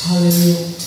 Haleluya.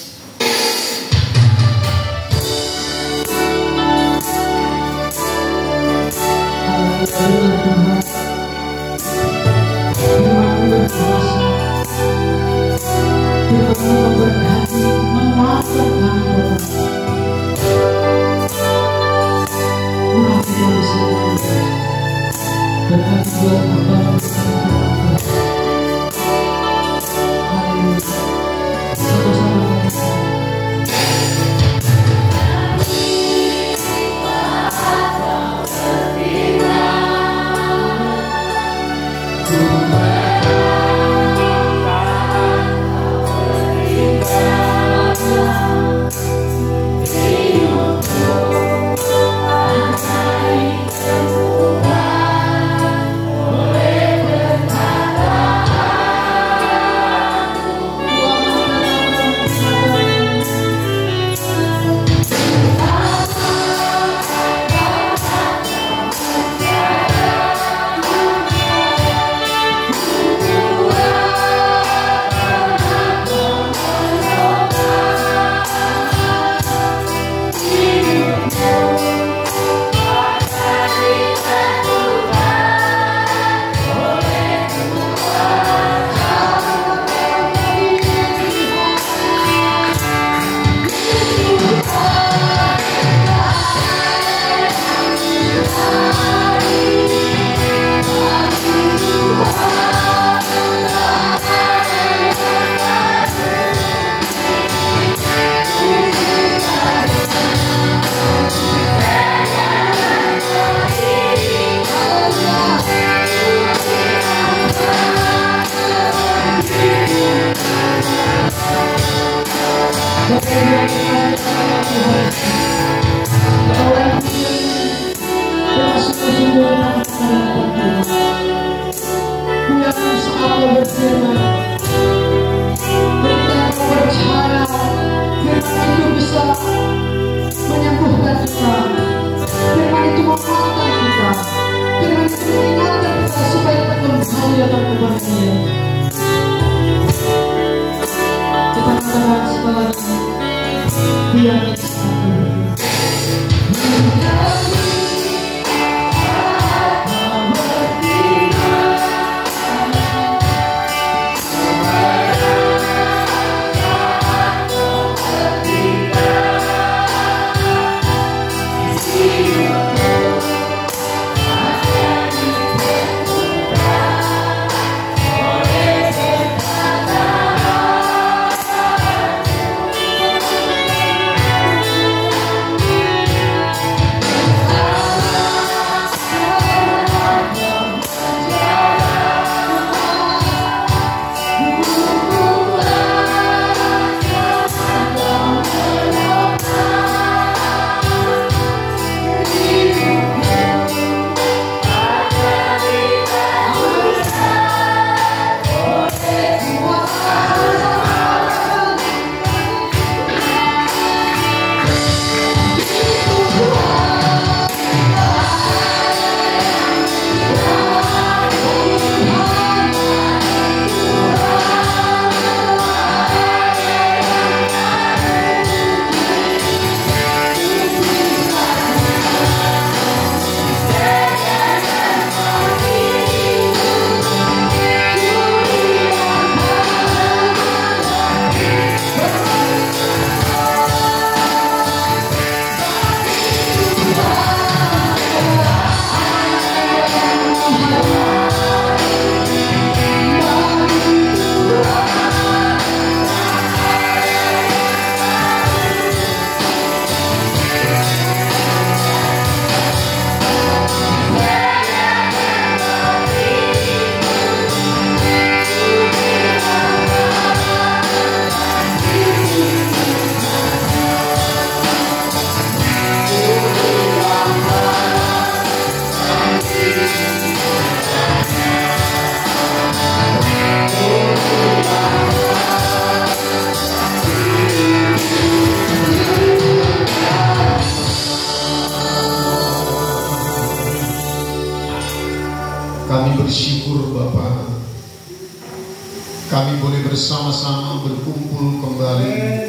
Kami boleh bersama-sama berkumpul kembali kembali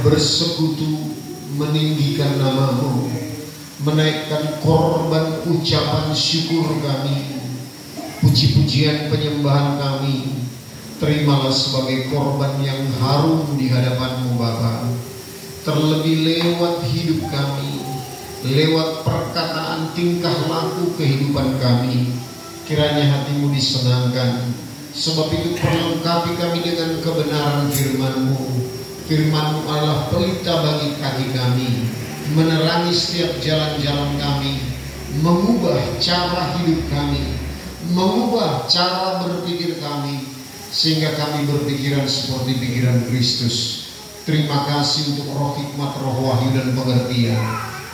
bersekutu meninggikan nama-Mu, menaikkan korban ucapan syukur kami, puji-pujian penyembahan kami. Terimalah sebagai korban yang harum di hadapan-Mu Bapa. Terlebih lewat hidup kami, lewat perkataan tingkah laku kehidupan kami, kiranya hati-Mu disenangkan. Sebab itu perlengkapi kami dengan kebenaran firman-Mu. Firman-Mu adalah pelita bagi kaki kami, menerangi setiap jalan-jalan kami, mengubah cara hidup kami, mengubah cara berpikir kami, sehingga kami berpikiran seperti pikiran Kristus. Terima kasih untuk roh hikmat, roh wahyu dan pengertian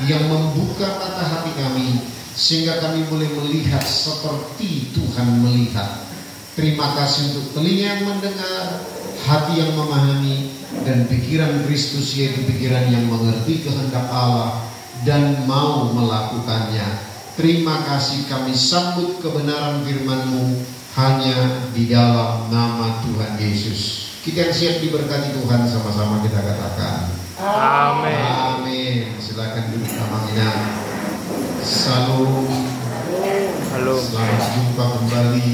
yang membuka mata hati kami, sehingga kami boleh melihat seperti Tuhan melihat. Terima kasih untuk telinga yang mendengar, hati yang memahami, dan pikiran Kristus, yaitu pikiran yang mengerti kehendak Allah dan mau melakukannya. Terima kasih, kami sambut kebenaran firman-Mu hanya di dalam nama Tuhan Yesus. Kita yang siap diberkati Tuhan, sama-sama kita katakan Amin. Amin. Silakan duduk sama-sama. Salam. Halo. Selamat jumpa kembali.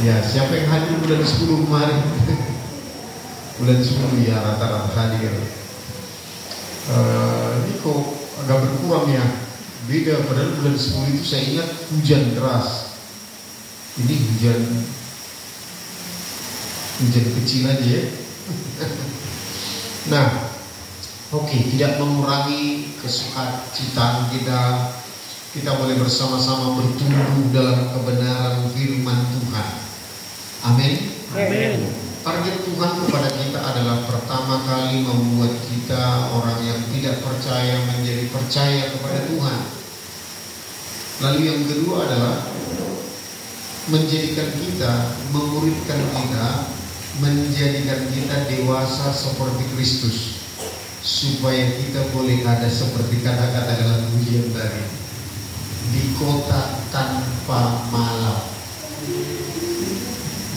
Ya, siapa yang hadir bulan 10 kemarin? Bulan 10 ya rata-rata hadir. Ini kok agak berkurang ya. Beda, padahal bulan 10 itu saya ingat hujan deras. Ini hujan kecil aja ya. Nah, oke, tidak mengurangi kesukacitaan kita. Kita boleh bersama-sama bertumbuh dalam kebenaran firman Tuhan. Amin. Amin. Target Tuhan kepada kita adalah pertama kali membuat kita orang yang tidak percaya menjadi percaya kepada Tuhan. Lalu yang kedua adalah menjadikan kita, memuridkan kita, menjadikan kita dewasa seperti Kristus, supaya kita boleh ada seperti kata-kata dalam pujian tadi, di kota tanpa malam.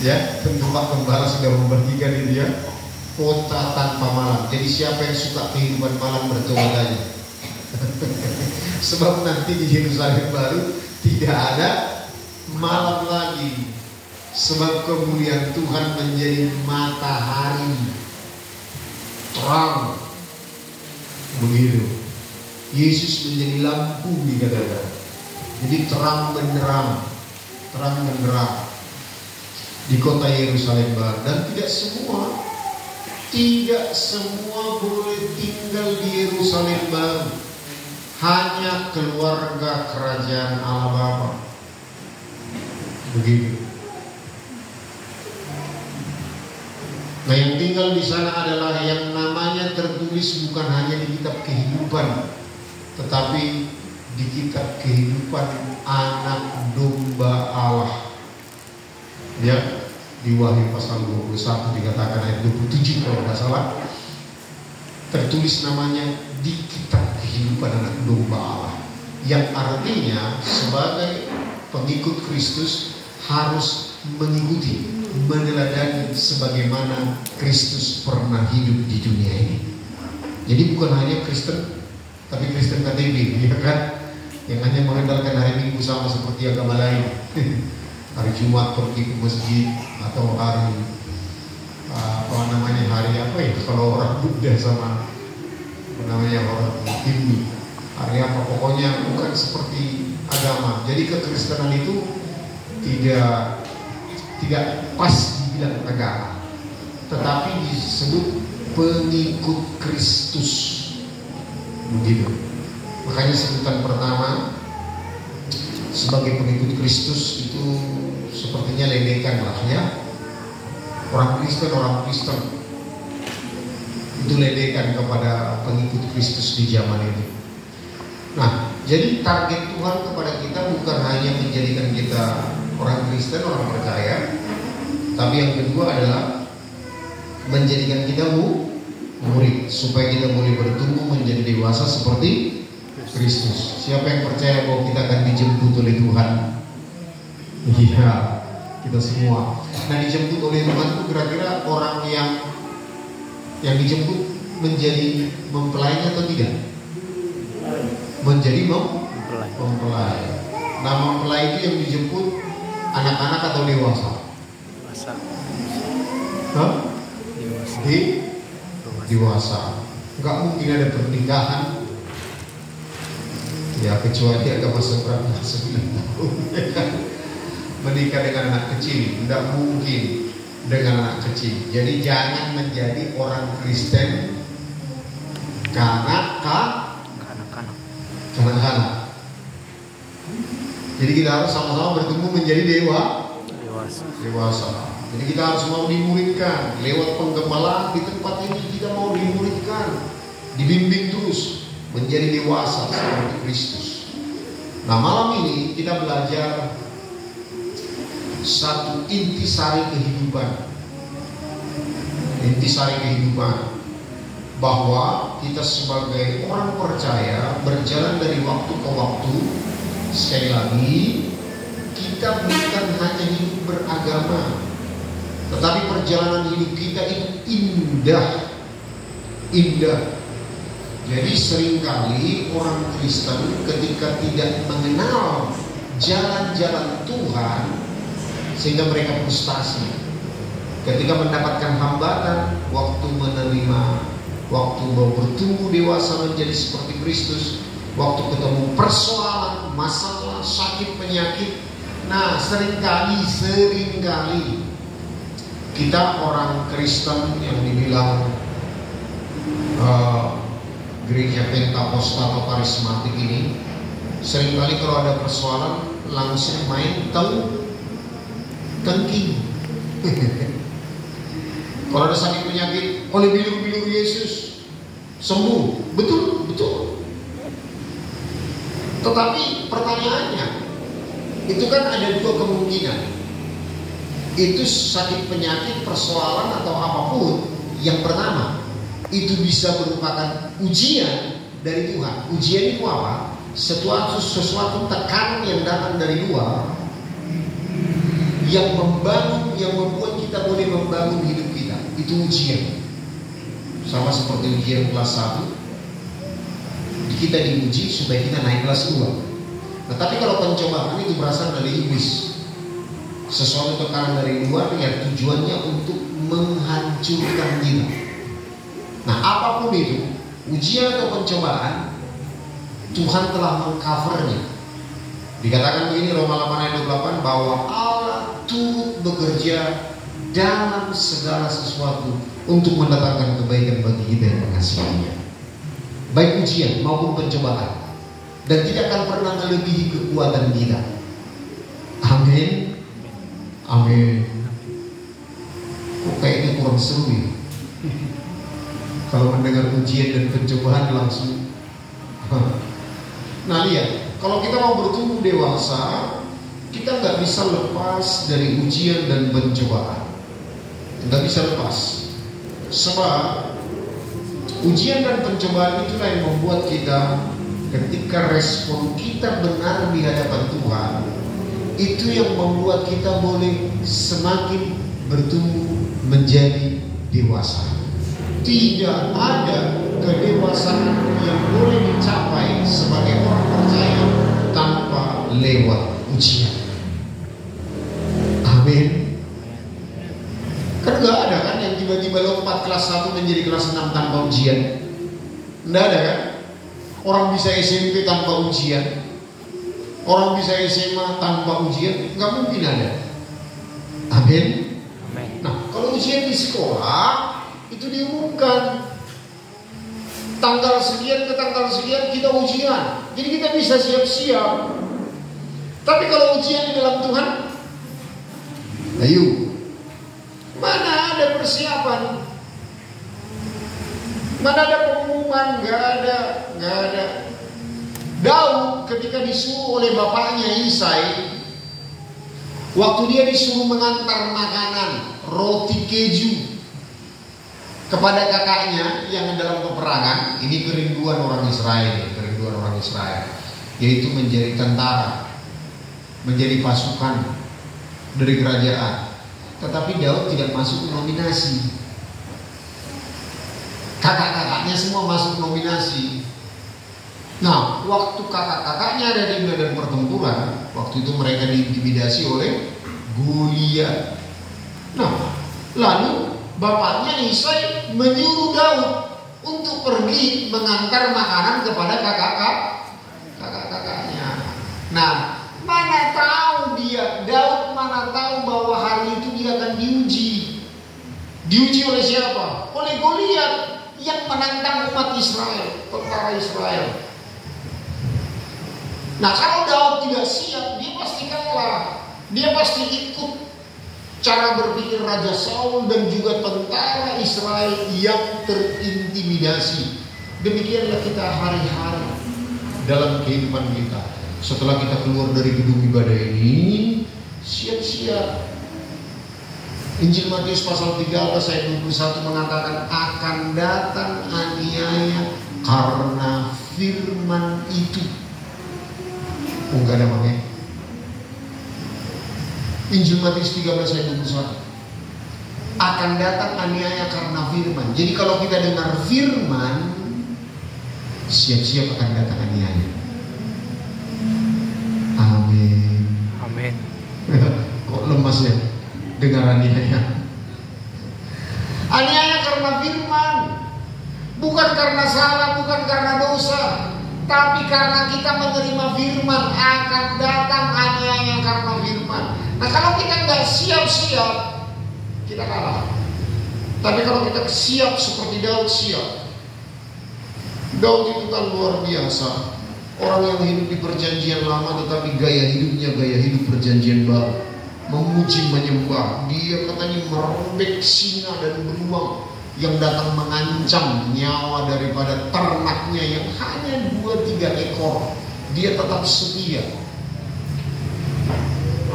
Ya, tentu Pak Gembala sudah membagikan ini ya, kota tanpa malam. Jadi siapa yang suka kehidupan malam bertobat aja. Sebab nanti di Yerusalem baru tidak ada malam lagi. Sebab kemuliaan Tuhan menjadi matahari terang. Begitu. Yesus menjadi lampu dikatakan. Jadi terang benderang, terang benderang di kota Yerusalem Barat. Dan tidak semua boleh tinggal di Yerusalem Barat. Hanya keluarga kerajaan Allah Bapa. Begitu. Nah, yang tinggal di sana adalah yang namanya tertulis bukan hanya di kitab kehidupan, tetapi di kitab kehidupan anak domba Allah. Ya, di Wahyu pasal 21 dikatakan ayat 27 kalau tidak salah, tertulis namanya di kitab kehidupan anak domba Allah, yang artinya sebagai pengikut Kristus harus mengikuti, meneladani sebagaimana Kristus pernah hidup di dunia ini. Jadi bukan hanya Kristen, tapi Kristen KTP, ya kan? Yang hanya mengandalkan hari Minggu sama seperti agama lain. Hari Jumat pergi ke masjid, atau hari hari apa ya? Kalau orang Buddha sama orang Hindu, hari apa? Pokoknya bukan seperti agama. Jadi kekristenan itu tidak pas dibilang agama, tetapi disebut pengikut Kristus. Begitu. Makanya sebutan pertama sebagai pengikut Kristus itu sepertinya ledekan lah ya. Orang Kristen itu ledekan kepada pengikut Kristus di zaman ini. Nah, jadi target Tuhan kepada kita bukan hanya menjadikan kita orang Kristen, orang percaya, tapi yang kedua adalah menjadikan kita murid, supaya kita boleh bertumbuh menjadi dewasa seperti Kristus. Siapa yang percaya bahwa kita akan dijemput oleh Tuhan? Iya, kita semua. Nah, dijemput oleh Tuhan itu kira-kira orang yang Yang dijemput menjadi mempelainya atau tidak? Menjadi mempelai. Nah, mempelai itu yang dijemput anak-anak atau dewasa? Hah? Dewasa. Enggak mungkin ada pernikahan ya kecuali agak masuk berapa 9 tahun menikah dengan anak kecil. Tidak mungkin dengan anak kecil. Jadi jangan menjadi orang Kristen kanak-kanak. Jadi kita harus sama-sama bertumbuh menjadi dewasa. Jadi kita harus mau dimuridkan lewat penggembalaan di tempat ini. Kita mau dimuridkan, dibimbing terus menjadi dewasa seperti Kristus. Nah, malam ini kita belajar satu intisari kehidupan. Bahwa kita sebagai orang percaya berjalan dari waktu ke waktu. Sekali lagi, kita bukan hanya hidup beragama, tetapi perjalanan hidup kita itu indah. Jadi seringkali orang Kristen ketika tidak mengenal jalan-jalan Tuhan, sehingga mereka frustasi. Ketika mendapatkan hambatan, waktu menerima, waktu mau bertumbuh dewasa menjadi seperti Kristus, waktu ketemu persoalan, masalah, sakit, penyakit. Nah, seringkali kita orang Kristen yang dibilang gereja Pentakosta atau karismatik ini, seringkali kalau ada persoalan langsung main tengking. Kalau ada sakit penyakit, oleh bilur-bilur Yesus sembuh. Betul. Tetapi pertanyaannya, itu kan ada dua kemungkinan. Itu sakit penyakit, persoalan atau apapun. Yang pertama, itu bisa merupakan ujian dari Tuhan. Ujian itu apa? Sesuatu tekanan yang datang dari luar, yang membuat kita boleh membangun hidup kita. Itu ujian. Sama seperti ujian kelas 1, kita diuji supaya kita naik kelas 2. Nah, tapi kalau pencobaan itu berasal dari iblis, sesuatu tekanan dari luar yang tujuannya untuk menghancurkan kita. Nah, apapun itu, ujian atau pencobaan, Tuhan telah mengcovernya. Dikatakan begini, Roma 8 ayat 28, bahwa Allah turut bekerja dalam segala sesuatu untuk mendatangkan kebaikan bagi kita yang mengasihinya, baik ujian maupun pencobaan, dan tidak akan pernah melebihi kekuatan kita. Amin. Kok kayaknya kurang seru ya kalau mendengar ujian dan pencobaan langsung. Nah, lihat, kalau kita mau bertumbuh dewasa, kita nggak bisa lepas dari ujian dan pencobaan. Nggak bisa lepas. Sebab ujian dan pencobaan itulah yang membuat kita, ketika respon kita benar di hadapan Tuhan, itu yang membuat kita boleh semakin bertumbuh menjadi dewasa. Tidak ada kedewasaan yang boleh dicapai sebagai orang percaya tanpa lewat ujian. Amin. Kan gak ada kan yang tiba-tiba lompat kelas 1 menjadi kelas 6 tanpa ujian. Nggak ada kan? Orang bisa SMP tanpa ujian, orang bisa SMA tanpa ujian, nggak mungkin ada. Amin. Nah, kalau ujian di sekolah itu diumumkan tanggal sekian ke tanggal sekian kita ujian, jadi kita bisa siap-siap. Tapi kalau ujian di dalam Tuhan, ayo, mana ada persiapan, mana ada pengumuman, nggak ada. Daud ketika disuruh oleh bapaknya Isai, waktu dia disuruh mengantar makanan roti keju kepada kakaknya yang dalam peperangan, ini kerinduan orang Israel, yaitu menjadi tentara, menjadi pasukan dari kerajaan. Tetapi Daud tidak masuk nominasi. kakak-kakaknya semua masuk nominasi. Nah, waktu kakak-kakaknya ada di medan pertempuran, waktu itu mereka diintimidasi oleh Goliat. Nah, lalu bapaknya Isai menyuruh Daud untuk pergi mengantar makanan kepada kakak-kakaknya. Nah, mana tahu Daud mana tahu bahwa hari itu dia akan diuji. Diuji oleh siapa? Oleh Goliat yang menantang umat Israel, tentara Israel. Nah, kalau Daud tidak siap, dia pasti kalah. Dia pasti ikut cara berpikir Raja Saul dan juga tentara Israel yang terintimidasi. Demikianlah kita hari-hari dalam kehidupan kita. Setelah kita keluar dari gedung ibadah ini, siap-siap. Injil Matius pasal 13 ayat 21 mengatakan akan datang aniaya karena firman itu. Enggak ada makanya. Injil Matius 13 ayat 21 akan datang aniaya karena firman. Jadi kalau kita dengar firman, siap-siap akan datang aniaya. Amin. Amin. Kok lemas ya dengar aniaya? Aniaya karena firman, bukan karena salah, bukan karena dosa, tapi karena kita menerima firman akan datang aniaya karena firman. Nah, kalau kita nggak siap-siap, kita kalah. Tapi kalau kita siap seperti Daud siap. Daud itu kan luar biasa. Orang yang hidup di perjanjian lama tetapi gaya hidupnya gaya hidup perjanjian baru. Memuji, menyembah. Dia katanya merobek singa dan beruang yang datang mengancam nyawa daripada ternaknya yang hanya 2-3 ekor. Dia tetap setia.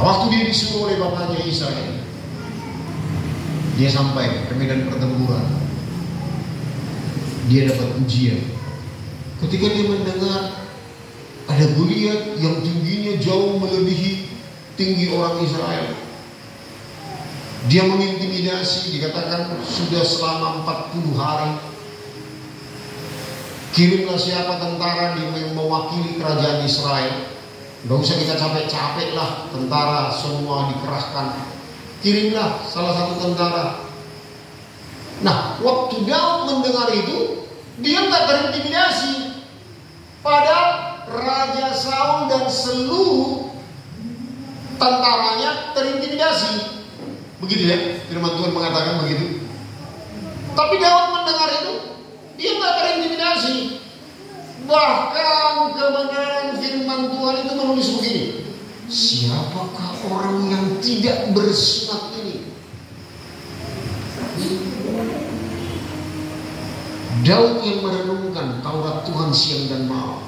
Waktu dia disuruh oleh bapaknya Isai, dia sampai ke medan pertempuran. Dia dapat ujian. Ketika dia mendengar ada Goliat yang tingginya jauh melebihi tinggi orang Israel, dia mengintimidasi. Dikatakan sudah selama 40 hari. Kirimlah siapa tentara yang mewakili kerajaan Israel. Gak usah kita capek-capek lah, tentara semua dikerahkan. Kirimlah salah satu tentara. Nah, waktu Daud mendengar itu, dia gak terintimidasi. Padahal Raja Saul dan seluruh tentaranya terintimidasi. Begitu ya, firman Tuhan mengatakan begitu. Tapi Daud mendengar itu, dia gak terintimidasi. Bahkan kebenaran firman Tuhan itu menulis begini, siapakah orang yang tidak bersunat ini? Daud yang merenungkan Taurat Tuhan siang dan malam,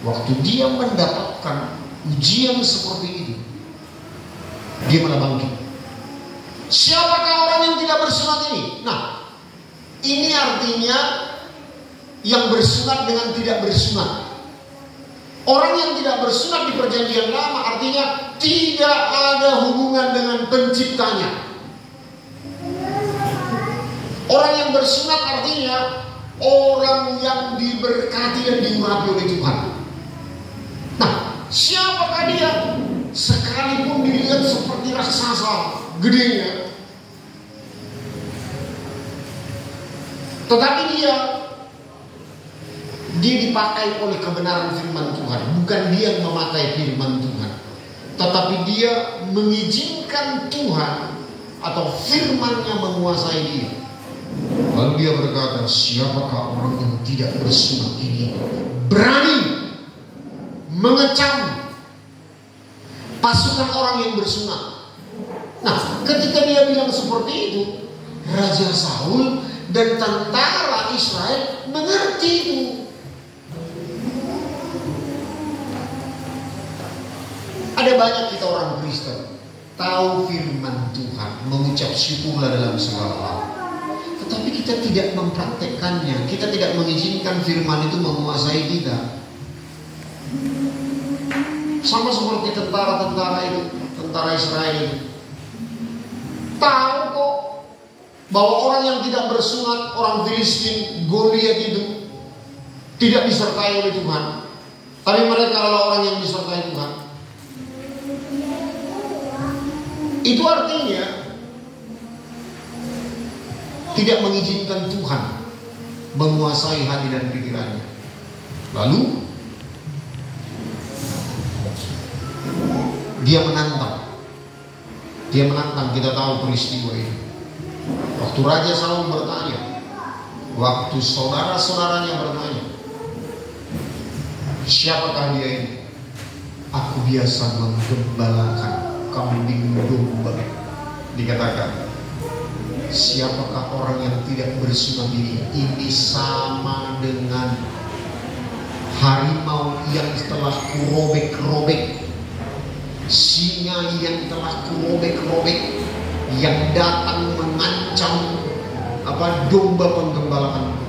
waktu dia mendapatkan ujian seperti itu, dia malah bangkit. Siapakah orang yang tidak bersunat ini? Nah, ini artinya yang bersunat dengan tidak bersunat. Orang yang tidak bersunat di perjanjian lama artinya tidak ada hubungan dengan penciptanya. Orang yang bersunat artinya orang yang diberkati dan diurapi oleh Tuhan. Nah, siapakah dia? Sekalipun dilihat seperti raksasa gedenya, tetapi dia dipakai oleh kebenaran firman Tuhan. Bukan dia yang memakai firman Tuhan, tetapi dia mengizinkan Tuhan atau firman-Nya menguasai dia. Lalu dia berkata, siapakah orang yang tidak bersunat ini berani mengecam pasukan orang yang bersunat? Nah, ketika dia bilang seperti itu, Raja Saul dan tentara Israel mengerti itu. Ada banyak kita orang Kristen tahu firman Tuhan, mengucap syukurlah dalam segala hal, tetapi kita tidak mempraktekkannya. Kita tidak mengizinkan firman itu menguasai kita. Sama seperti tentara-tentara itu, tentara Israel itu tahu kok bahwa orang yang tidak bersunat, orang Filistin, Goliat itu tidak disertai oleh Tuhan, tapi mereka adalah orang yang disertai Tuhan. Itu artinya tidak mengizinkan Tuhan menguasai hati dan pikirannya. Lalu dia menantang. Kita tahu peristiwa ini. Waktu Raja Saul bertanya, waktu saudara-saudaranya bertanya, siapakah dia ini? Aku biasa menggembalakan kambing domba. Dikatakan, siapakah orang yang tidak bersunat ini? Ini sama dengan harimau yang telah kurobek-robek, singa yang telah kurobek-robek, yang datang mengancam domba penggembalaan.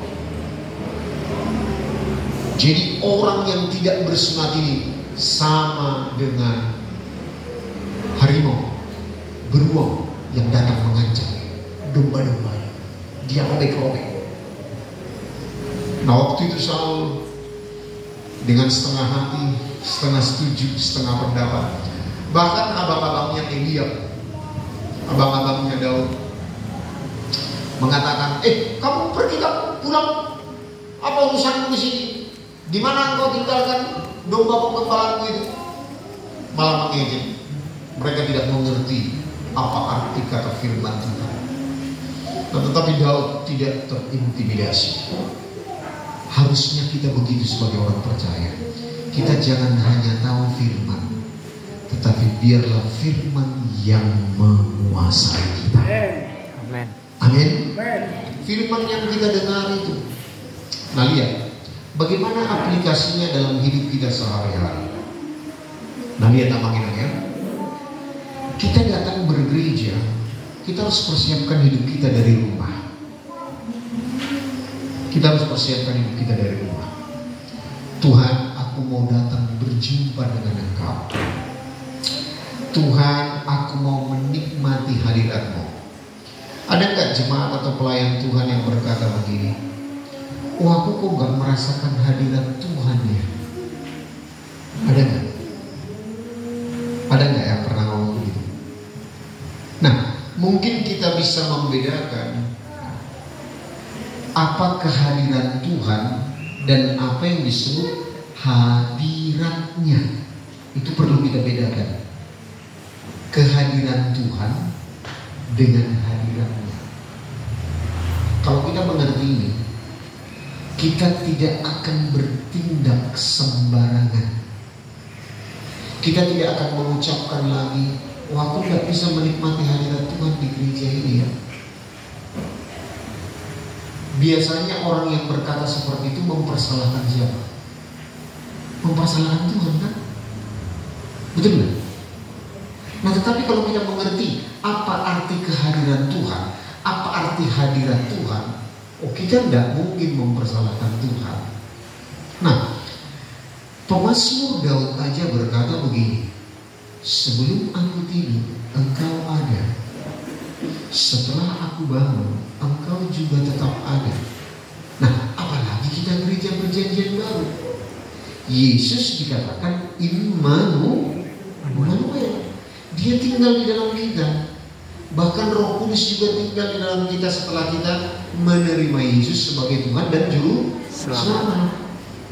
Jadi orang yang tidak bersunat ini sama dengan harimau, beruang yang datang mengancam domba-domba. Dia robek-robek. Nah, waktu itu Saul dengan setengah hati, setengah setuju, setengah pendapat. Bahkan abang-abangnya Eliab, abang-abangnya Daud mengatakan, kamu pergi, kamu pulang. Apa urusanmu di sini? Di mana engkau tinggalkan domba penggembalaanmu itu? Malah mengejek. Mereka tidak mengerti apa arti kata firman Tuhan. Tetapi Daud tidak terintimidasi. Harusnya kita begitu sebagai orang percaya. Kita jangan hanya tahu firman, tetapi biarlah firman yang menguasai kita. Amin. Amin. Firman yang kita dengar itu. Nah, lihat bagaimana aplikasinya dalam hidup kita sehari-hari. Nah, lihat namanya ya. Kita datang bergereja, kita harus persiapkan hidup kita dari rumah. Kita harus persiapkan hidup kita dari rumah. Tuhan, aku mau datang berjumpa dengan Engkau. Tuhan, aku mau menikmati hadirat-Mu. Ada nggak jemaat atau pelayan Tuhan yang berkata begini, aku kok nggak merasakan hadirat Tuhan ya? Ada nggak? Ada nggak yang pernah ngomong begitu? Nah, mungkin kita bisa membedakan apa kehadiran Tuhan dan apa yang disebut hadiratnya. Itu perlu kita bedakan. Kehadiran Tuhan dengan hadiratnya. Kalau kita mengerti ini, kita tidak akan bertindak sembarangan. Kita tidak akan mengucapkan lagi, aku tidak bisa menikmati hadirat Tuhan di gereja ini ya. Biasanya orang yang berkata seperti itu mempersalahkan siapa? Mempersalahkan Tuhan kan? Betul nggak? Nah, tetapi kalau kita mengerti apa arti kehadiran Tuhan, apa arti hadirat Tuhan, kita tidak mungkin mempersalahkan Tuhan. Nah, pemazmur Daud aja berkata begini, sebelum aku tidur, Engkau ada. Setelah aku bangun, Engkau juga tetap ada. Nah, apalagi kita gereja perjanjian baru. Yesus dikatakan Immanuel. Dia tinggal di dalam kita. Bahkan Roh Kudus juga tinggal di dalam kita setelah kita menerima Yesus sebagai Tuhan dan Juru Selamat.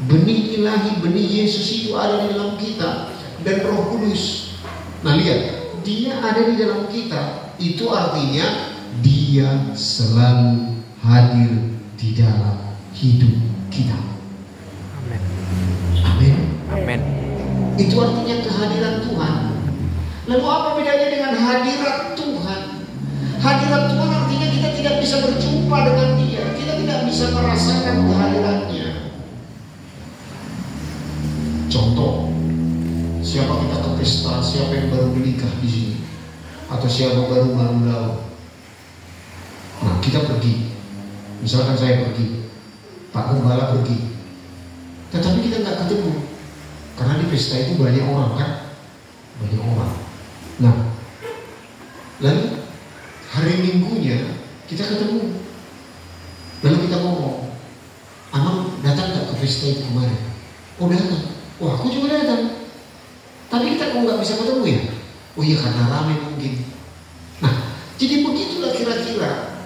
Benih ilahi, benih Yesus itu ada di dalam kita dan Roh Kudus. Nah, lihat, Dia ada di dalam kita. Itu artinya Dia selalu hadir di dalam hidup kita. Amin. Amin. Amin. Itu artinya kehadiran Tuhan. Lalu apa bedanya dengan hadirat Tuhan? Hadirat Tuhan artinya kita tidak bisa berjumpa dengan Dia. Kita tidak bisa merasakan kehadirannya. Contoh, siapa kita ke pesta, siapa yang baru menikah di sini, atau siapa baru lalu. Nah, kita pergi. Misalkan saya pergi, Pak Gembala pergi, tetapi kita nggak ketemu karena di pesta itu banyak orang kan, banyak orang. Nah, lalu hari Minggunya Kita ketemu, lalu kita ngomong, Amang datang gak ke pesta itu kemarin? Oh datang. Wah aku juga datang. Tapi kita kok nggak bisa ketemu ya? Oh iya karena ramai mungkin. Nah, jadi begitulah kira-kira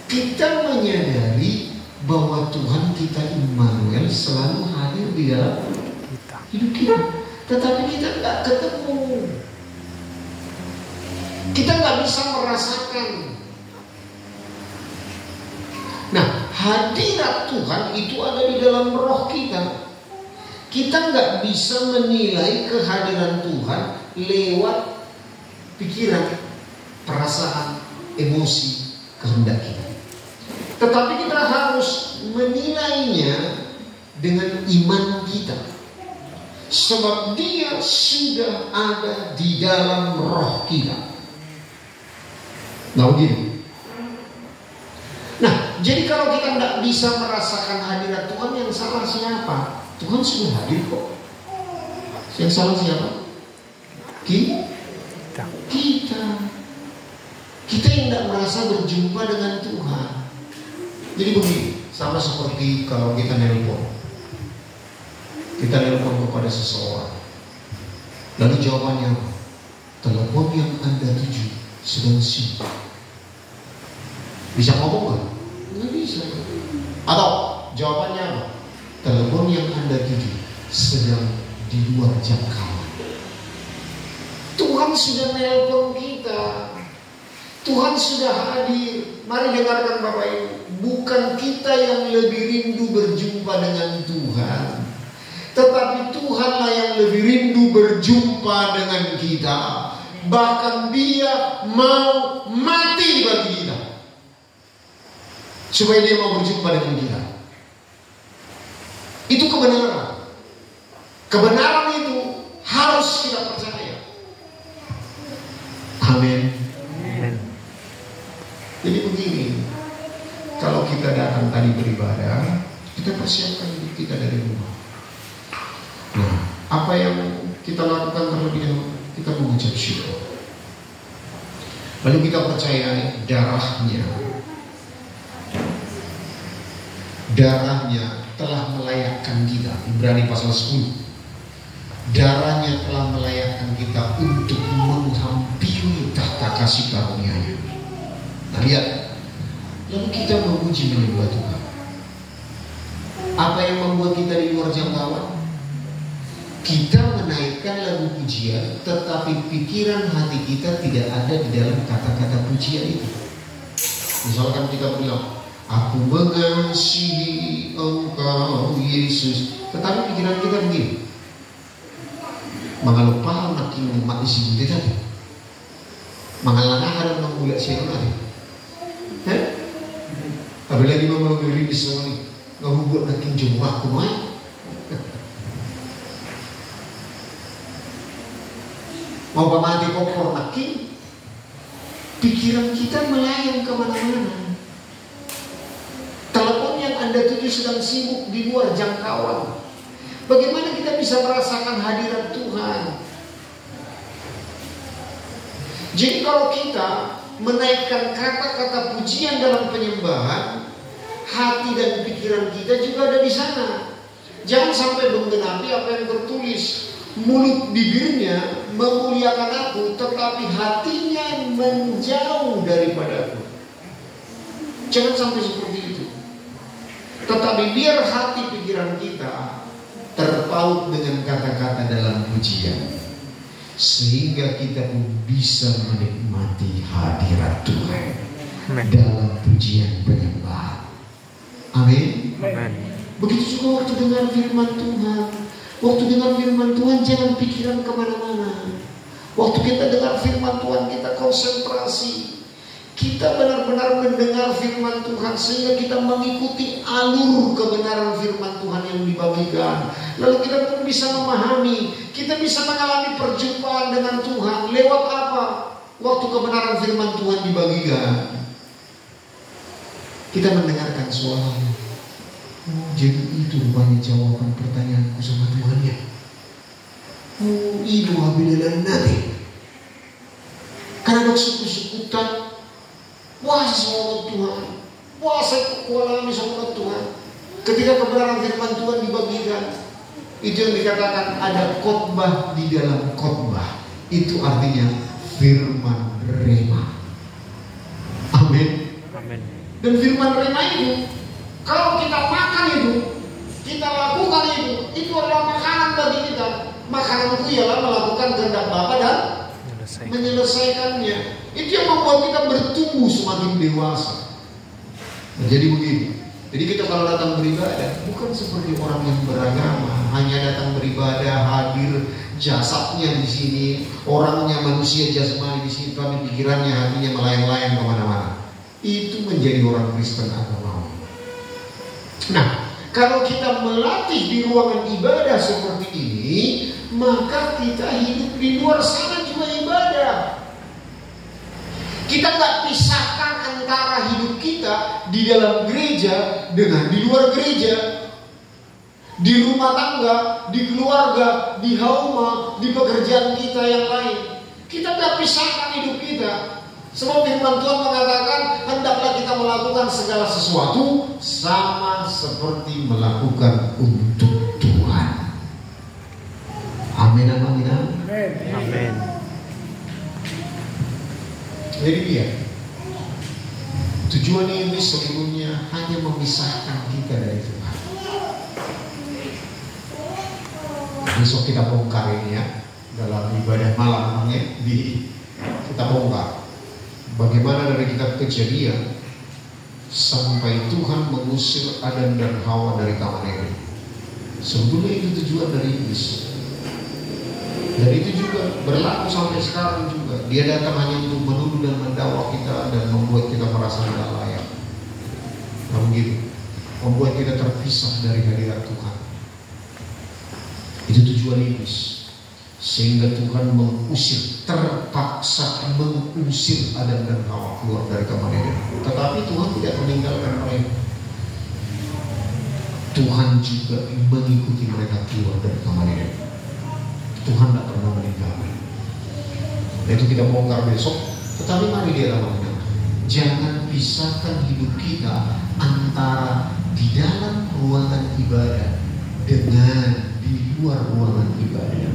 kita menyadari bahwa Tuhan kita Immanuel selalu hadir di dalam hidup kita. Tetapi kita nggak ketemu. Kita nggak bisa merasakan. Nah, hadirat Tuhan itu ada di dalam roh kita. Kita nggak bisa menilai kehadiran Tuhan lewat pikiran, perasaan, emosi, kehendak kita. Tetapi kita harus menilainya dengan iman kita. Sebab dia sudah ada di dalam roh kita. Nah begini. Nah, jadi kalau kita nggak bisa merasakan hadirat Tuhan, yang salah siapa? Tuhan sudah hadir kok. Yang salah siapa? Kita. Kita yang tidak merasa berjumpa dengan Tuhan. Jadi begini, sama seperti kalau kita nelpon. Kita nelpon kepada seseorang. Lalu jawabannya apa? Telepon yang Anda tuju sedang sibuk. Bisa ngomong nggak? Nggak bisa. Atau jawabannya apa? Telepon yang Anda tuju sedang di luar jangkauan. Tuhan sudah nelpon kita. Tuhan sudah hadir. Mari dengarkan Bapak Ibu. Bukan kita yang lebih rindu berjumpa dengan Tuhan, tetapi Tuhanlah yang lebih rindu berjumpa dengan kita. Bahkan Dia mau mati bagi kita, supaya Dia mau berjumpa dengan kita. Itu kebenaran. Kebenaran itu harus kita percaya. Amin. Jadi begini, kalau kita datang tadi beribadah, kita persiapkan diri kita dari rumah. Nah, apa yang kita lakukan terlebih dahulu? Kita mengucap syukur. Lalu kita percaya darahnya telah melayakkan kita. Ibrani pasal 10. Darahnya telah melayakkan kita untuk menghampiri tahta kasih karunia-Nya. Nah, lihat. Lalu kita memuji menyembah Tuhan. Apa yang membuat kita di luar jangkauan? Kita menaikkan lagu pujian, tetapi pikiran hati kita tidak ada di dalam kata-kata pujian itu. Misalkan kita bilang, aku mengasihi Engkau Yesus, tetapi pikiran kita begini, mengalup paham nak kini umat isi budi tadi, mengalangah ada mengulat siapa tadi. Apalagi memeluk diri di semua ini, nggak buat nak kini jumlah kumai. Mau pamati kokor nakin, pikiran kita melayang kemana-mana. Telepon yang Anda tuju sedang sibuk di luar jangkauan. Bagaimana kita bisa merasakan hadirat Tuhan? Jadi kalau kita menaikkan kata-kata pujian dalam penyembahan, hati dan pikiran kita juga ada di sana. Jangan sampai menggenapi apa yang tertulis. Mulut bibirnya memuliakan aku, tetapi hatinya menjauh daripadaku. Jangan sampai seperti itu. Tetapi biar hati pikiran kita terpaut dengan kata-kata dalam pujian, sehingga kita pun bisa menikmati hadirat Tuhan dalam pujian penyembahan. Amin. Begitu juga waktu dengar firman Tuhan. Waktu dengar firman Tuhan, jangan pikiran kemana-mana. Waktu kita dengar firman Tuhan, kita konsentrasi. Kita benar-benar mendengar firman Tuhan, sehingga kita mengikuti alur kebenaran firman Tuhan yang dibagikan. Lalu kita pun bisa memahami, kita bisa mengalami perjumpaan dengan Tuhan. Lewat apa? Waktu kebenaran firman Tuhan dibagikan, kita mendengarkan suaranya. Jadi itu rupanya jawaban pertanyaanku sama Tuhan ya. Itu habilan nanti. Karena suku-suku tak Puasa sama Tuhan, puasa kekualami sama Tuhan. Ketika kebenaran firman Tuhan dibagikan, itu yang dikatakan ada khotbah di dalam khotbah. Itu artinya firman rema. Amin. Amin. Dan firman rema itu, kalau kita makan itu, kita lakukan itu adalah makanan bagi kita. Makanan itu ialah melakukan kehendak Bapa dan menyelesaikannya. Itu yang membuat kita bertumbuh semakin dewasa. Nah, jadi begini. Jadi kita kalau datang beribadah bukan seperti orang yang beragama, hanya datang beribadah, hadir jasadnya di sini, orangnya manusia jasmani di sini, tapi pikirannya, hatinya melayang-layang kemana-mana. Itu menjadi orang Kristen agama. Nah, kalau kita melatih di ruangan ibadah seperti ini, maka kita hidup di luar sana juga ibadah. Kita nggak pisahkan antara hidup kita di dalam gereja dengan di luar gereja, di rumah tangga, di keluarga, di hauma, di pekerjaan kita yang lain. Kita nggak pisahkan hidup kita. Sebab firman Tuhan mengatakan, hendaklah kita melakukan segala sesuatu sama seperti melakukan untuk Tuhan. Amin, amin, amin. Amin. Jadi dia, tujuan ini sebelumnya hanya memisahkan kita dari Tuhan. Besok kita bongkar ini ya, dalam ibadah malam namanya, kita bongkar bagaimana dari kitab Kejadian sampai Tuhan mengusir Adam dan Hawa dari Taman Eden. Sebetulnya itu tujuan dari iblis. Dan itu juga berlaku sampai sekarang juga. Dia datang hanya untuk menuduh dan mendakwa kita dan membuat kita merasa tidak layak. Nah begitu, membuat kita terpisah dari hadirat Tuhan. Itu tujuan iblis. Sehingga Tuhan terpaksa mengusir Adam dan Hawa keluar dari Taman Eden. Tetapi Tuhan tidak meninggalkan mereka. Tuhan juga mengikuti mereka keluar dari Taman Eden. Tuhan tidak pernah meninggalkan. Nah itu kita bongkar besok. Tetapi mari dia lakukan. Jangan pisahkan hidup kita antara di dalam ruangan ibadah dengan di luar ruangan ibadah.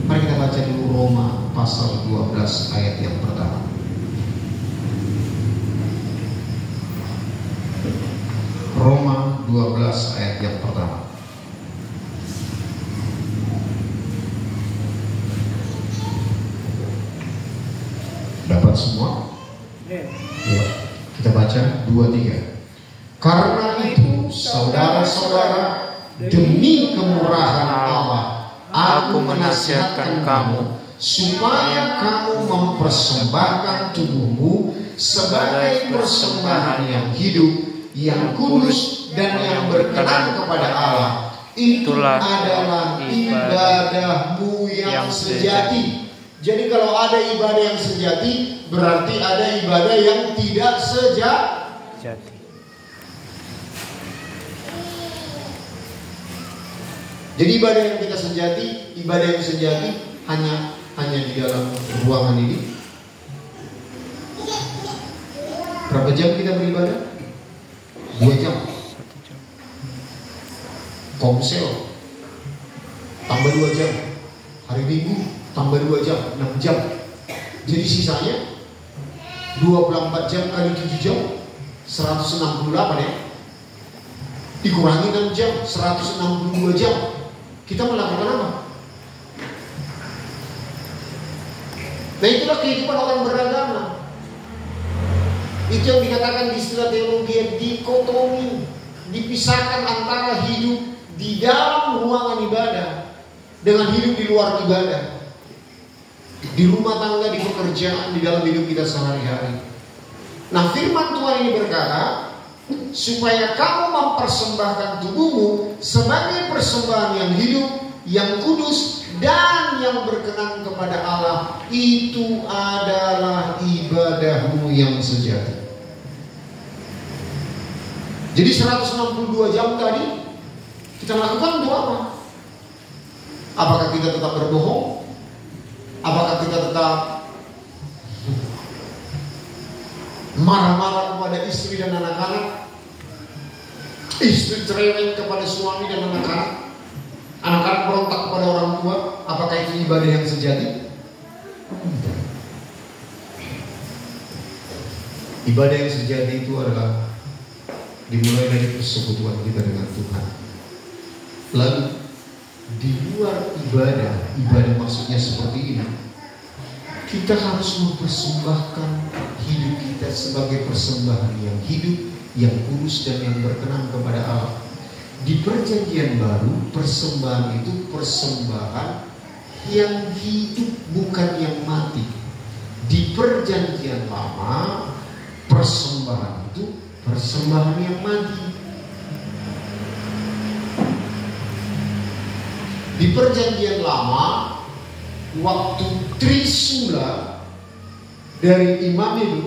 Mari kita baca dulu Roma pasal 12 ayat yang pertama. Roma 12 ayat yang pertama. Dapat semua? Ya. Kita baca 2-3. Karena itu saudara-saudara, demi kemurahan Allah, aku menasihatkan kamu supaya kamu mempersembahkan tubuhmu sebagai persembahan yang hidup, yang kudus dan yang berkenan kepada Allah. Itulah adalah ibadahmu yang sejati. Jadi kalau ada ibadah yang sejati, berarti ada ibadah yang tidak sejati. Jadi ibadah yang tidak sejati, ibadah yang sejati hanya di dalam ruangan ini. Berapa jam kita beribadah? 2 jam. Komsel tambah 2 jam. Hari Minggu tambah 2 jam, 6 jam. Jadi sisanya 24 jam kali 7 jam 168 ya. Dikurangi 6 jam 162 jam. Kita melakukan apa? Nah itulah kehidupan orang beragama. Itu yang dikatakan di istilah teologi dikotomi, dipisahkan antara hidup di dalam ruangan ibadah dengan hidup di luar ibadah. Di rumah tangga, di pekerjaan, di dalam hidup kita sehari-hari. Nah firman Tuhan ini berkata, supaya kamu mempersembahkan tubuhmu sebagai persembahan yang hidup, yang kudus, dan yang berkenan kepada Allah. Itu adalah ibadahmu yang sejati. Jadi 162 jam tadi kita lakukan untuk apa? Apakah kita tetap berbohong? Apakah kita tetap marah-marah kepada istri dan anak-anak, istri cerewet kepada suami dan anak-anak, anak-anak berontak kepada orang tua. Apakah itu ibadah yang sejati? Ibadah yang sejati itu adalah dimulai dari persekutuan kita dengan Tuhan. Lalu di luar ibadah maksudnya seperti ini, kita harus mempersembahkan hidup kita sebagai persembahan yang hidup, yang kudus dan yang berkenan kepada Allah. Di perjanjian baru, persembahan itu persembahan yang hidup, bukan yang mati. Di perjanjian lama, persembahan itu persembahan yang mati. Di perjanjian lama, waktu trisula dari imam itu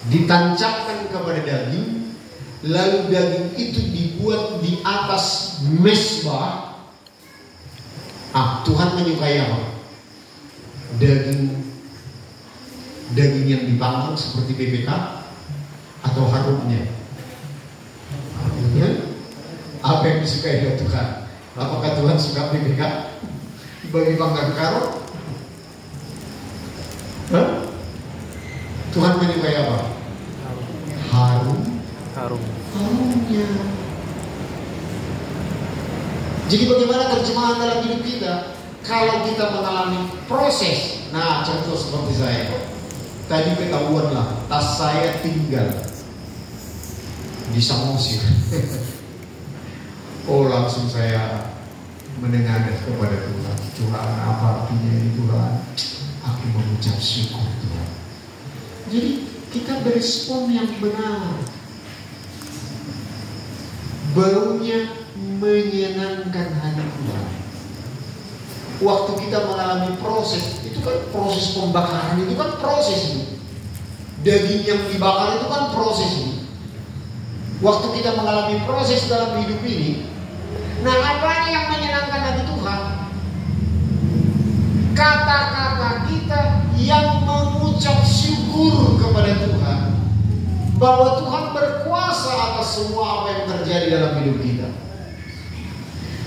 ditancapkan kepada daging, lalu daging itu dibuat di atas mezbah. Tuhan menyukai apa? Daging yang dipanggang seperti BPK atau harumnya? Harumnya. Apa yang disukai oleh Tuhan? Apakah Tuhan suka BPK bagi panggang karo? Tuhan menyukai apa? Harumnya. Jadi bagaimana terjemahan dalam hidup kita? Kalau kita mengalami proses, nah contoh seperti saya, tadi ketahuanlah tas saya tinggal di Samosir. Oh, langsung saya menengadah kepada Tuhan. Tuhan, apa artinya ini Tuhan? Aku mengucap syukur Tuhan. Jadi kita berespon yang benar. Baunya menyenangkan hati Tuhan. Waktu kita mengalami proses, itu kan proses pembakaran, itu kan proses ini. Daging yang dibakar itu kan proses ini. Waktu kita mengalami proses dalam hidup ini, nah apa yang menyenangkan hati Tuhan? Kata-kata kita yang mengucap syukur kepada Tuhan, bahwa Tuhan berkuasa atas semua apa yang terjadi dalam hidup kita.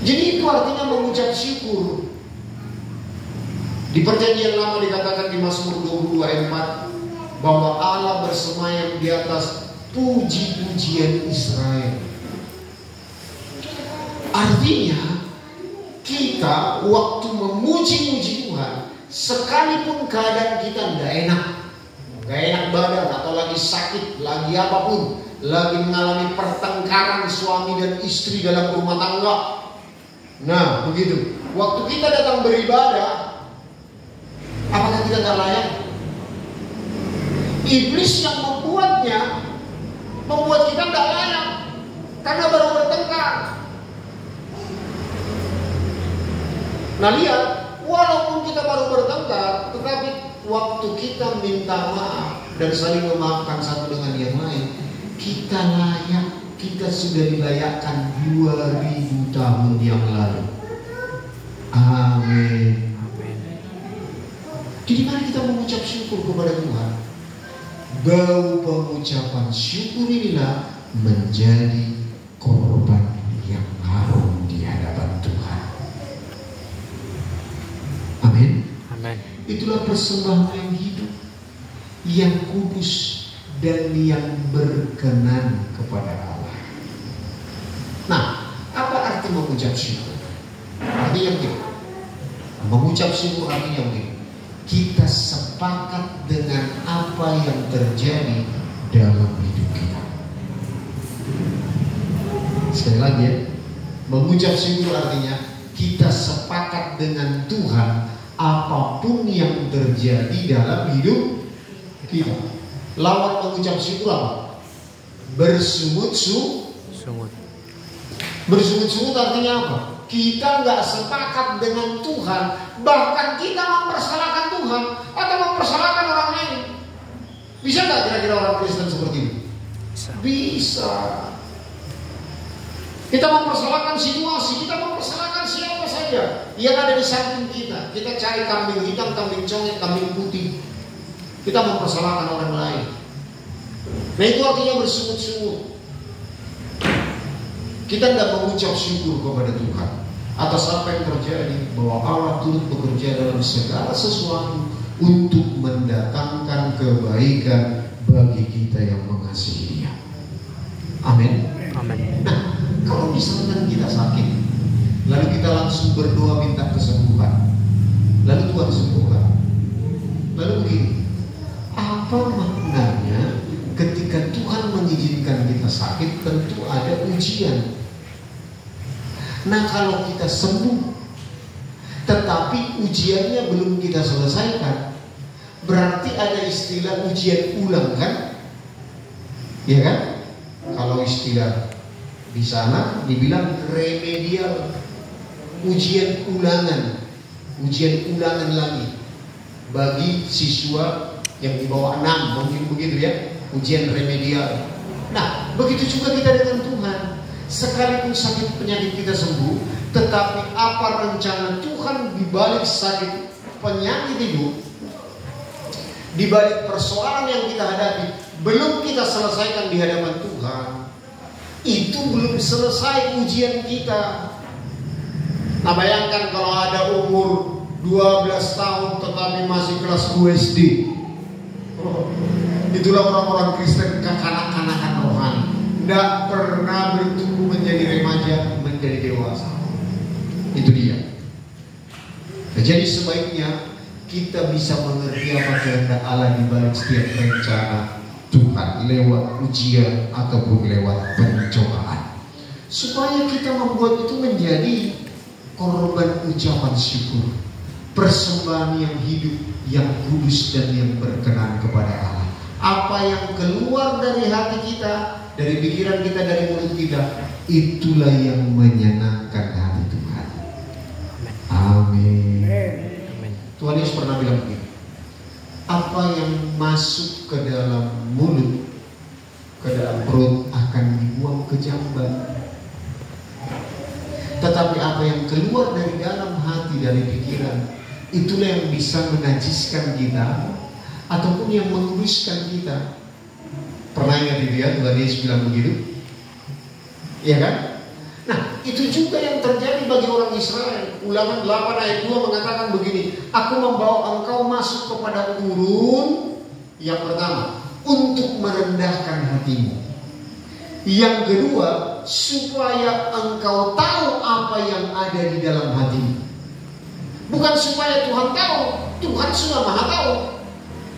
Jadi itu artinya mengucap syukur. Di perjanjian lama dikatakan di Mazmur 22 ayat 4 bahwa Allah bersemayam di atas puji-pujian Israel. Artinya kita waktu memuji-muji Tuhan, sekalipun keadaan kita gak enak badan, atau lagi sakit, lagi apapun, lagi mengalami pertengkaran suami dan istri dalam rumah tangga. Nah begitu, waktu kita datang beribadah, apakah kita gak layak? Iblis yang membuat kita gak layak, karena baru bertengkar. Nah lihat, walaupun kita baru bertengkar, tetapi waktu kita minta maaf dan saling memaafkan satu dengan yang lain, kita layak, kita sudah dilayakkan 2000 tahun yang lalu. Amin. Jadi mari kita mengucap syukur kepada Tuhan. Bau pengucapan syukur inilah menjadi korban yang harum di hadapan Tuhan. Amin. Amin. Itulah persembahan yang hidup, yang kudus dan yang berkenan kepada Allah. Nah, apa arti mengucap syukur? Artinya begini. Mengucap syukur artinya begini. Kita sepakat dengan apa yang terjadi dalam hidup kita. Sekali lagi ya, mengucap syukur artinya kita sepakat dengan Tuhan apapun yang terjadi dalam hidup kita. Lawan mengucap syukur apa? Bersungut-sungut. Bersungut-sungut artinya apa? Kita nggak sepakat dengan Tuhan, bahkan kita mempersalahkan Tuhan atau mempersalahkan orang lain. Bisa nggak kira-kira orang Kristen seperti itu? Bisa. Kita mempersalahkan situasi, kita mempersalahkan siapa saja yang ada di samping kita. Kita cari kambing hitam, kambing congek, kambing putih. Kita mempersalahkan orang lain. Nah itu artinya bersungut-sungut. Kita tidak mengucap syukur kepada Tuhan atas apa yang terjadi, bahwa Allah turut bekerja dalam segala sesuatu untuk mendatangkan kebaikan bagi kita yang mengasihi Dia. Amin. Amin. Nah, kalau misalkan kita sakit, lalu kita langsung berdoa minta kesembuhan, lalu Tuhan sembuhkan, lalu begini, apa maknanya ketika Tuhan mengizinkan kita sakit? Tentu ada ujian. Nah kalau kita sembuh tetapi ujiannya belum kita selesaikan, berarti ada istilah ujian ulang, kan? Ya kan? Kalau istilah di sana dibilang remedial, ujian ulangan lagi bagi siswa yang di bawah 6, mungkin begitu ya, ujian remedial. Nah begitu juga kita dengan Tuhan. Sekalipun sakit penyakit kita sembuh, tetapi apa rencana Tuhan di balik sakit penyakit itu, di balik persoalan yang kita hadapi, belum kita selesaikan di hadapan Tuhan, itu belum selesai ujian kita. Nah bayangkan kalau ada umur 12 tahun tetapi masih kelas 2 SD. Itulah orang-orang Kristen kekanak-kanakan rohani, tidak pernah bertumbuh menjadi remaja, menjadi dewasa. Itu dia. Jadi sebaiknya kita bisa mengerti apa kehendak Allah di balik setiap rencana Tuhan lewat ujian ataupun lewat pencobaan, supaya kita membuat itu menjadi korban ucapan syukur, persembahan yang hidup, yang kudus dan yang berkenan kepada Allah. Apa yang keluar dari hati kita, dari pikiran kita, dari mulut kita, itulah yang menyenangkan hati Tuhan. Amin. Tuhan Yesus pernah bilang begini, apa yang masuk ke dalam mulut, ke dalam perut akan dibuang ke jamban. Tetapi apa yang keluar dari dalam hati, dari pikiran, itulah yang bisa menajiskan kita ataupun yang menguruskan kita. Pernah ingat itu ya, Tuhan Yesus bilang begitu? Iya kan? Nah, itu juga yang terjadi bagi orang Israel. Ulangan 8 ayat 2 mengatakan begini, aku membawa engkau masuk kepada gurun yang pertama, untuk merendahkan hatimu. Yang kedua, supaya engkau tahu apa yang ada di dalam hatimu. Bukan supaya Tuhan tahu, Tuhan sudah maha tahu.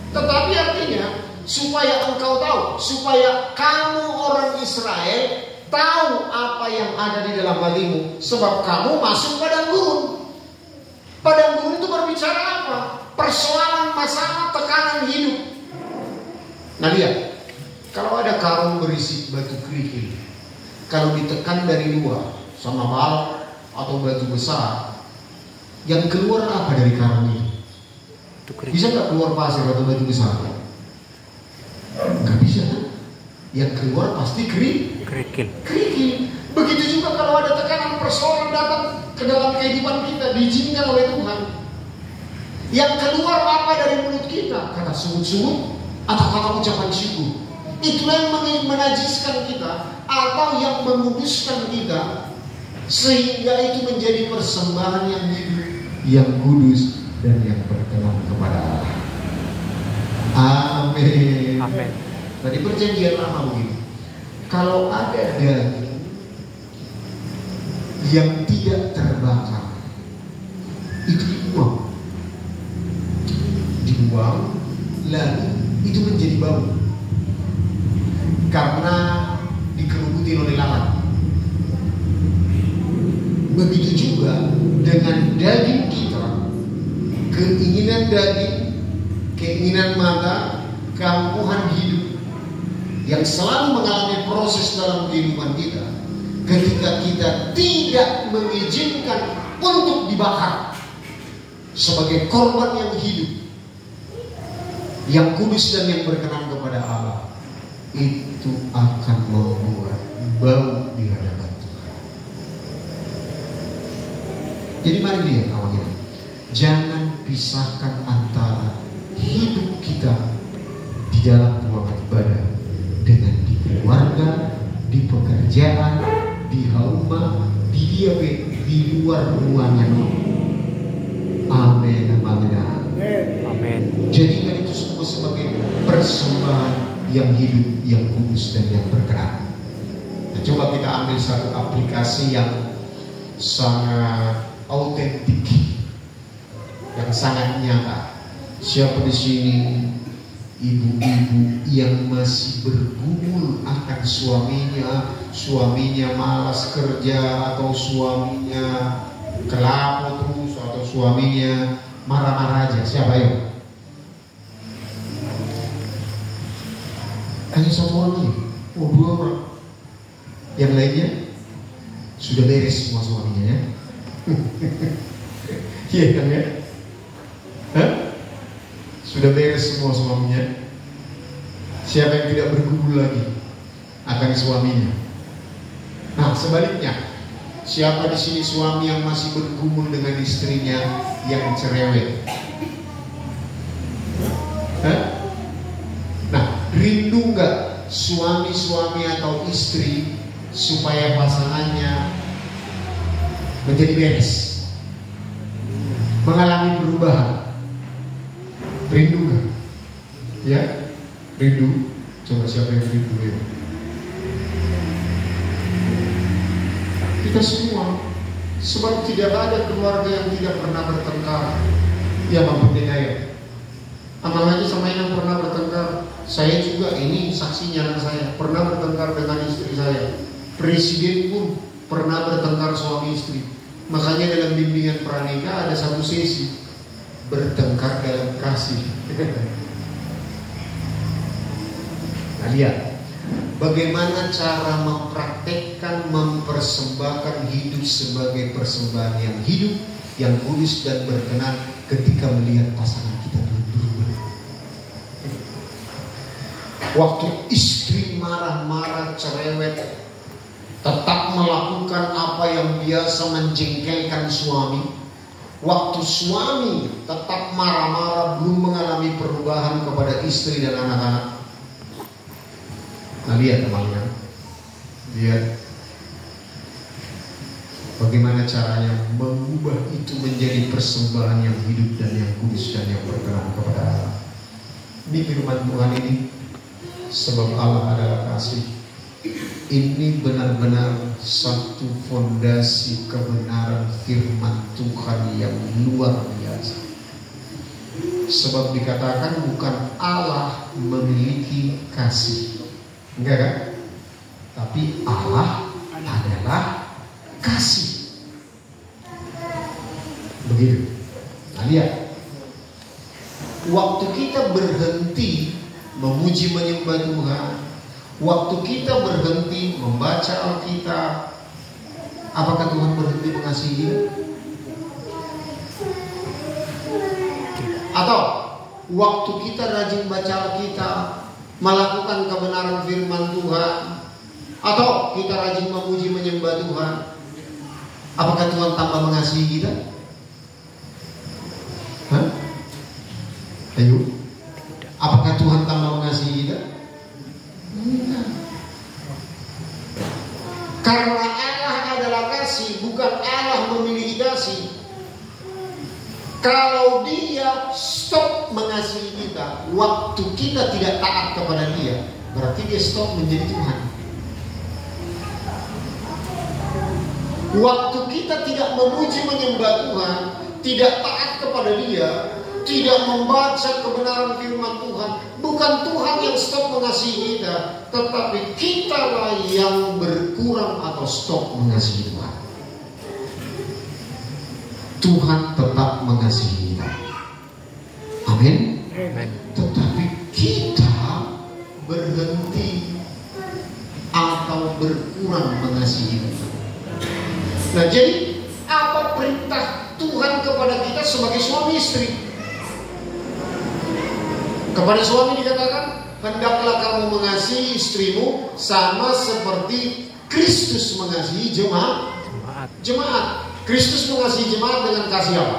Tetapi artinya, supaya engkau tahu, supaya kamu orang Israel tahu apa yang ada di dalam hatimu. Sebab kamu masuk padang gurun. Padang gurun itu berbicara apa? Persoalan, masalah, tekanan hidup. Nah lihat, kalau ada karung berisi batu kerikil, kalau ditekan dari luar sama balok atau batu besar, yang keluar apa dari karung ini? Bisa nggak keluar pasir atau batu besar? Nggak bisa kan? Yang keluar pasti kerikil. Begitu juga kalau ada tekanan persoalan datang ke dalam kehidupan kita, diizinkan oleh Tuhan. Yang keluar apa dari mulut kita? Kata sungut-sungut atau kata ucapan syukur. Itulah yang menajiskan kita atau yang menguduskan kita, sehingga itu menjadi persembahan yang hidup, yang kudus dan yang berkenan kepada Allah. Amin. Amin. Tadi perjanjian lama begini, kalau ada daging yang tidak terbakar, itu dibuang, lalu itu menjadi bau karena dikerubuti oleh lalat. Begitu juga dengan daging kita, keinginan daging, keinginan mata, keangkuhan hidup yang selalu mengalami proses dalam kehidupan kita. Ketika kita tidak mengizinkan untuk dibakar sebagai korban yang hidup, yang kudus dan yang berkenan kepada Allah, itu akan membuat bau di hadapan Tuhan. Jadi mari lihat awalnya, jangan pisahkan antara hidup kita di dalam ruangan ibadah dan kerjaan, di rumah, di diabe, di luar ruangan. Amin. Amin. Jadikan itu semua sebagai persembahan yang hidup, yang kudus dan yang berkenan. Nah, coba kita ambil satu aplikasi yang sangat autentik, yang sangat nyata. Siapa di sini ibu-ibu yang masih bergumul akan suaminya malas kerja, atau suaminya kelapa terus, atau suaminya marah-marah aja? Siapa ya? Hanya satu orang aja? Oh, 2 orang. Yang lainnya sudah beres semua suaminya ya? Iya kan ya? Hah? Sudah beres semua suaminya. Siapa yang tidak bergumul lagi akan suaminya? Nah, sebaliknya, siapa di sini suami yang masih bergumul dengan istrinya yang cerewet? Hah? Nah, rindu nggak suami atau istri supaya pasangannya menjadi beres, mengalami perubahan? Rindu nggak? Ya, rindu. Coba siapa yang rindu ya? Kita semua. Sebab tidak ada keluarga yang tidak pernah bertengkar. Ya, Bang Pendeta, amal aja sama yang pernah bertengkar. Saya juga, ini saksinya anak saya, pernah bertengkar dengan istri saya. Presiden pun pernah bertengkar suami istri. Makanya dalam bimbingan pranikah ada satu sesi bertengkar dalam kasih. Nah, lihat bagaimana cara mempraktekkan, mempersembahkan hidup sebagai persembahan yang hidup, yang kudus dan berkenan ketika melihat pasangan kita berubah. Waktu istri marah-marah, cerewet, tetap melakukan apa yang biasa menjengkelkan suami. Waktu suami tetap marah-marah, belum mengalami perubahan kepada istri dan anak-anak. Nah, lihat teman-teman, lihat bagaimana caranya mengubah itu menjadi persembahan yang hidup dan yang kudus dan yang berkenan kepada Allah. Ini firman Tuhan ini, sebab Allah adalah kasih. Ini benar-benar satu fondasi kebenaran firman Tuhan yang luar biasa. Sebab dikatakan bukan Allah memiliki kasih, enggak kan? Tapi Allah adalah kasih. Begitu. Nah, lihat, waktu kita berhenti memuji menyembah Tuhan, waktu kita berhenti membaca Alkitab, apakah Tuhan berhenti mengasihi kita? Atau waktu kita rajin baca Alkitab, melakukan kebenaran firman Tuhan, atau kita rajin memuji menyembah Tuhan, apakah Tuhan tambah mengasihi kita? Hah? Ayo, apakah Tuhan tambah mengasihi kita? Enggak. Karena Allah adalah kasih, bukan Allah memiliki kasih. Kalau Dia stop mengasihi kita, waktu kita tidak taat kepada Dia, berarti Dia stop menjadi Tuhan. Waktu kita tidak memuji menyembah Tuhan, tidak taat kepada Dia, tidak membaca kebenaran firman Tuhan, bukan Tuhan yang stop mengasihi kita, tetapi kitalah yang berkurang atau stop mengasihi Tuhan. Tuhan tetap mengasihi kita. Amin. Tetapi kita berhenti atau berkurang mengasihi kita. Nah, jadi apa perintah Tuhan kepada kita sebagai suami istri? Kepada suami dikatakan, hendaklah kamu mengasihi istrimu sama seperti Kristus mengasihi jemaat. Kristus mengasihi jemaat dengan kasih apa?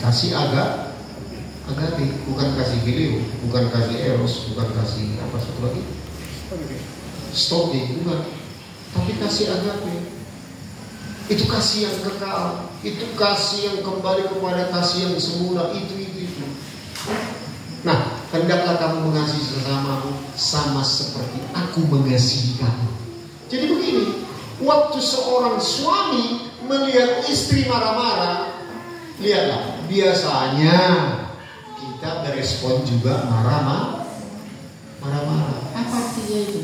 Kasih agape, bukan kasih filio, bukan kasih eros, bukan kasih apa satu lagi? Stoking, bukan. Tapi kasih agape. Itu kasih yang kekal. Itu kasih yang kembali kepada kasih yang semula. Itu. Nah, hendaklah kamu mengasihi sesamamu sama seperti aku mengasihi kamu. Jadi begini, waktu seorang suami melihat istri marah-marah, lihatlah, biasanya kita berespon juga marah-marah. Apa artinya itu?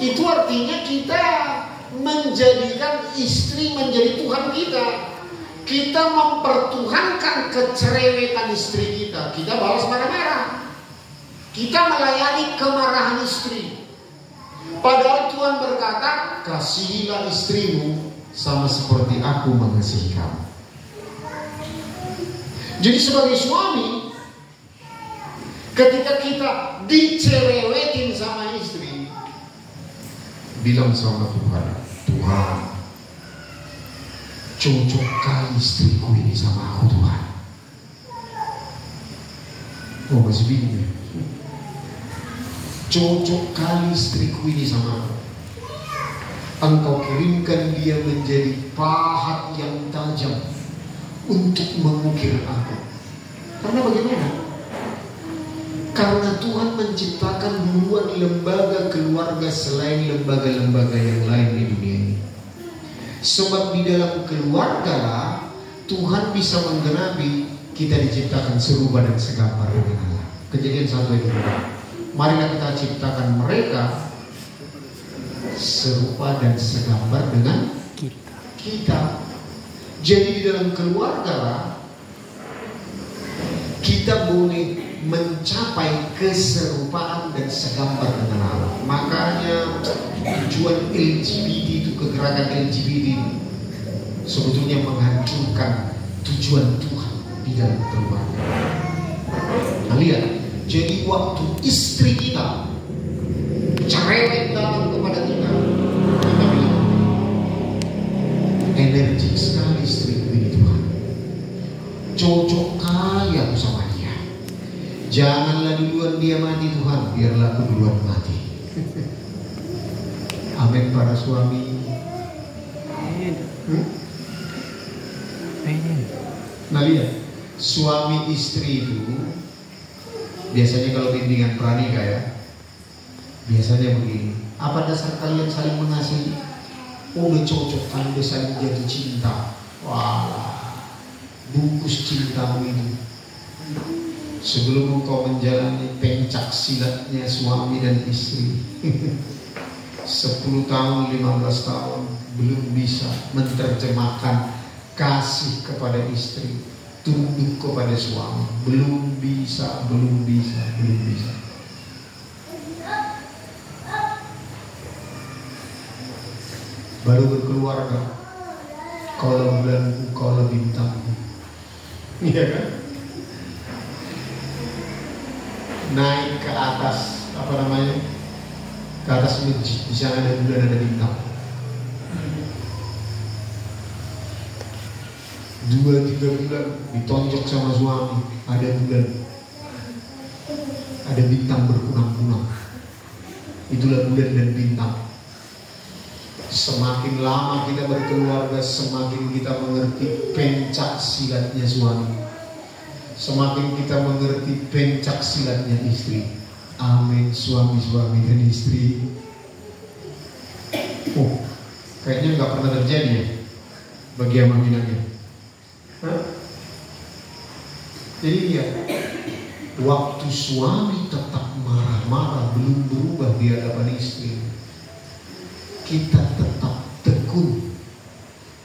Itu artinya kita menjadikan istri menjadi Tuhan kita. Kita mempertuhankan kecerewetan istri kita. Kita balas marah-marah. Kita melayani kemarahan istri. Padahal Tuhan berkata, kasihilah istrimu sama seperti aku mengasihi kamu. Jadi sebagai suami, ketika kita dicerewetin sama istri, bilang sama Tuhan, Tuhan, cocok kali istriku ini sama aku, Tuhan. Oh, masih bingung ya? Cocok kali istriku ini sama aku. Engkau kirimkan dia menjadi pahat yang tajam untuk mengukir aku. Karena bagaimana? Karena Tuhan menciptakan duluan lembaga keluarga selain lembaga-lembaga yang lain di dunia ini. Sebab di dalam keluarga lah Tuhan bisa menggenapi kita diciptakan serupa dan segambar dengan Allah. Kejadian 1 ayat 2. Marilah kita ciptakan mereka serupa dan segambar dengan kita. Jadi di dalam keluarga lah kita boleh mencapai keserupaan dan segambar dengan Allah. Makanya tujuan LGBT itu, kegerakan LGBT itu sebetulnya menghancurkan tujuan Tuhan di dalam keluarga. Nah, lihat, jadi waktu istri kita cerewet datang kepada kita bilang, energik sekali istriku ini Tuhan, cocok kali aku sama dia. Janganlah duluan dia mati Tuhan, biarlah aku duluan mati. Amin para suami. Nah lihat, suami istri itu biasanya kalau bimbingan pranikah ya, biasanya begini. Apa dasar kalian saling mengasihi? Oh, udah cocok kan, udah saling jatuh cinta. Wah, bungkus cintamu itu. Sebelum engkau menjalani pencak silatnya suami dan istri 10 tahun, 15 tahun belum bisa menerjemahkan kasih kepada istri, tunduk kepada suami, belum bisa. Baru berkeluarga, kalau bulanku, kalau bintangku, iya kan? Naik ke atas, ke atas masjid, di sana ada bulan, ada bintang. 2-3 bulan ditonjok sama suami, ada bulan, ada bintang berkunang-kunang. Itulah bulan dan bintang. Semakin lama kita berkeluarga, semakin kita mengerti pencak silatnya suami, semakin kita mengerti pencak silatnya istri. Amin, suami-suami dan istri. Oh, kayaknya nggak pernah terjadi ya bagi yang meminangnya. Jadi lihat, waktu suami tetap marah-marah, belum berubah di hadapan istri, kita tetap tekun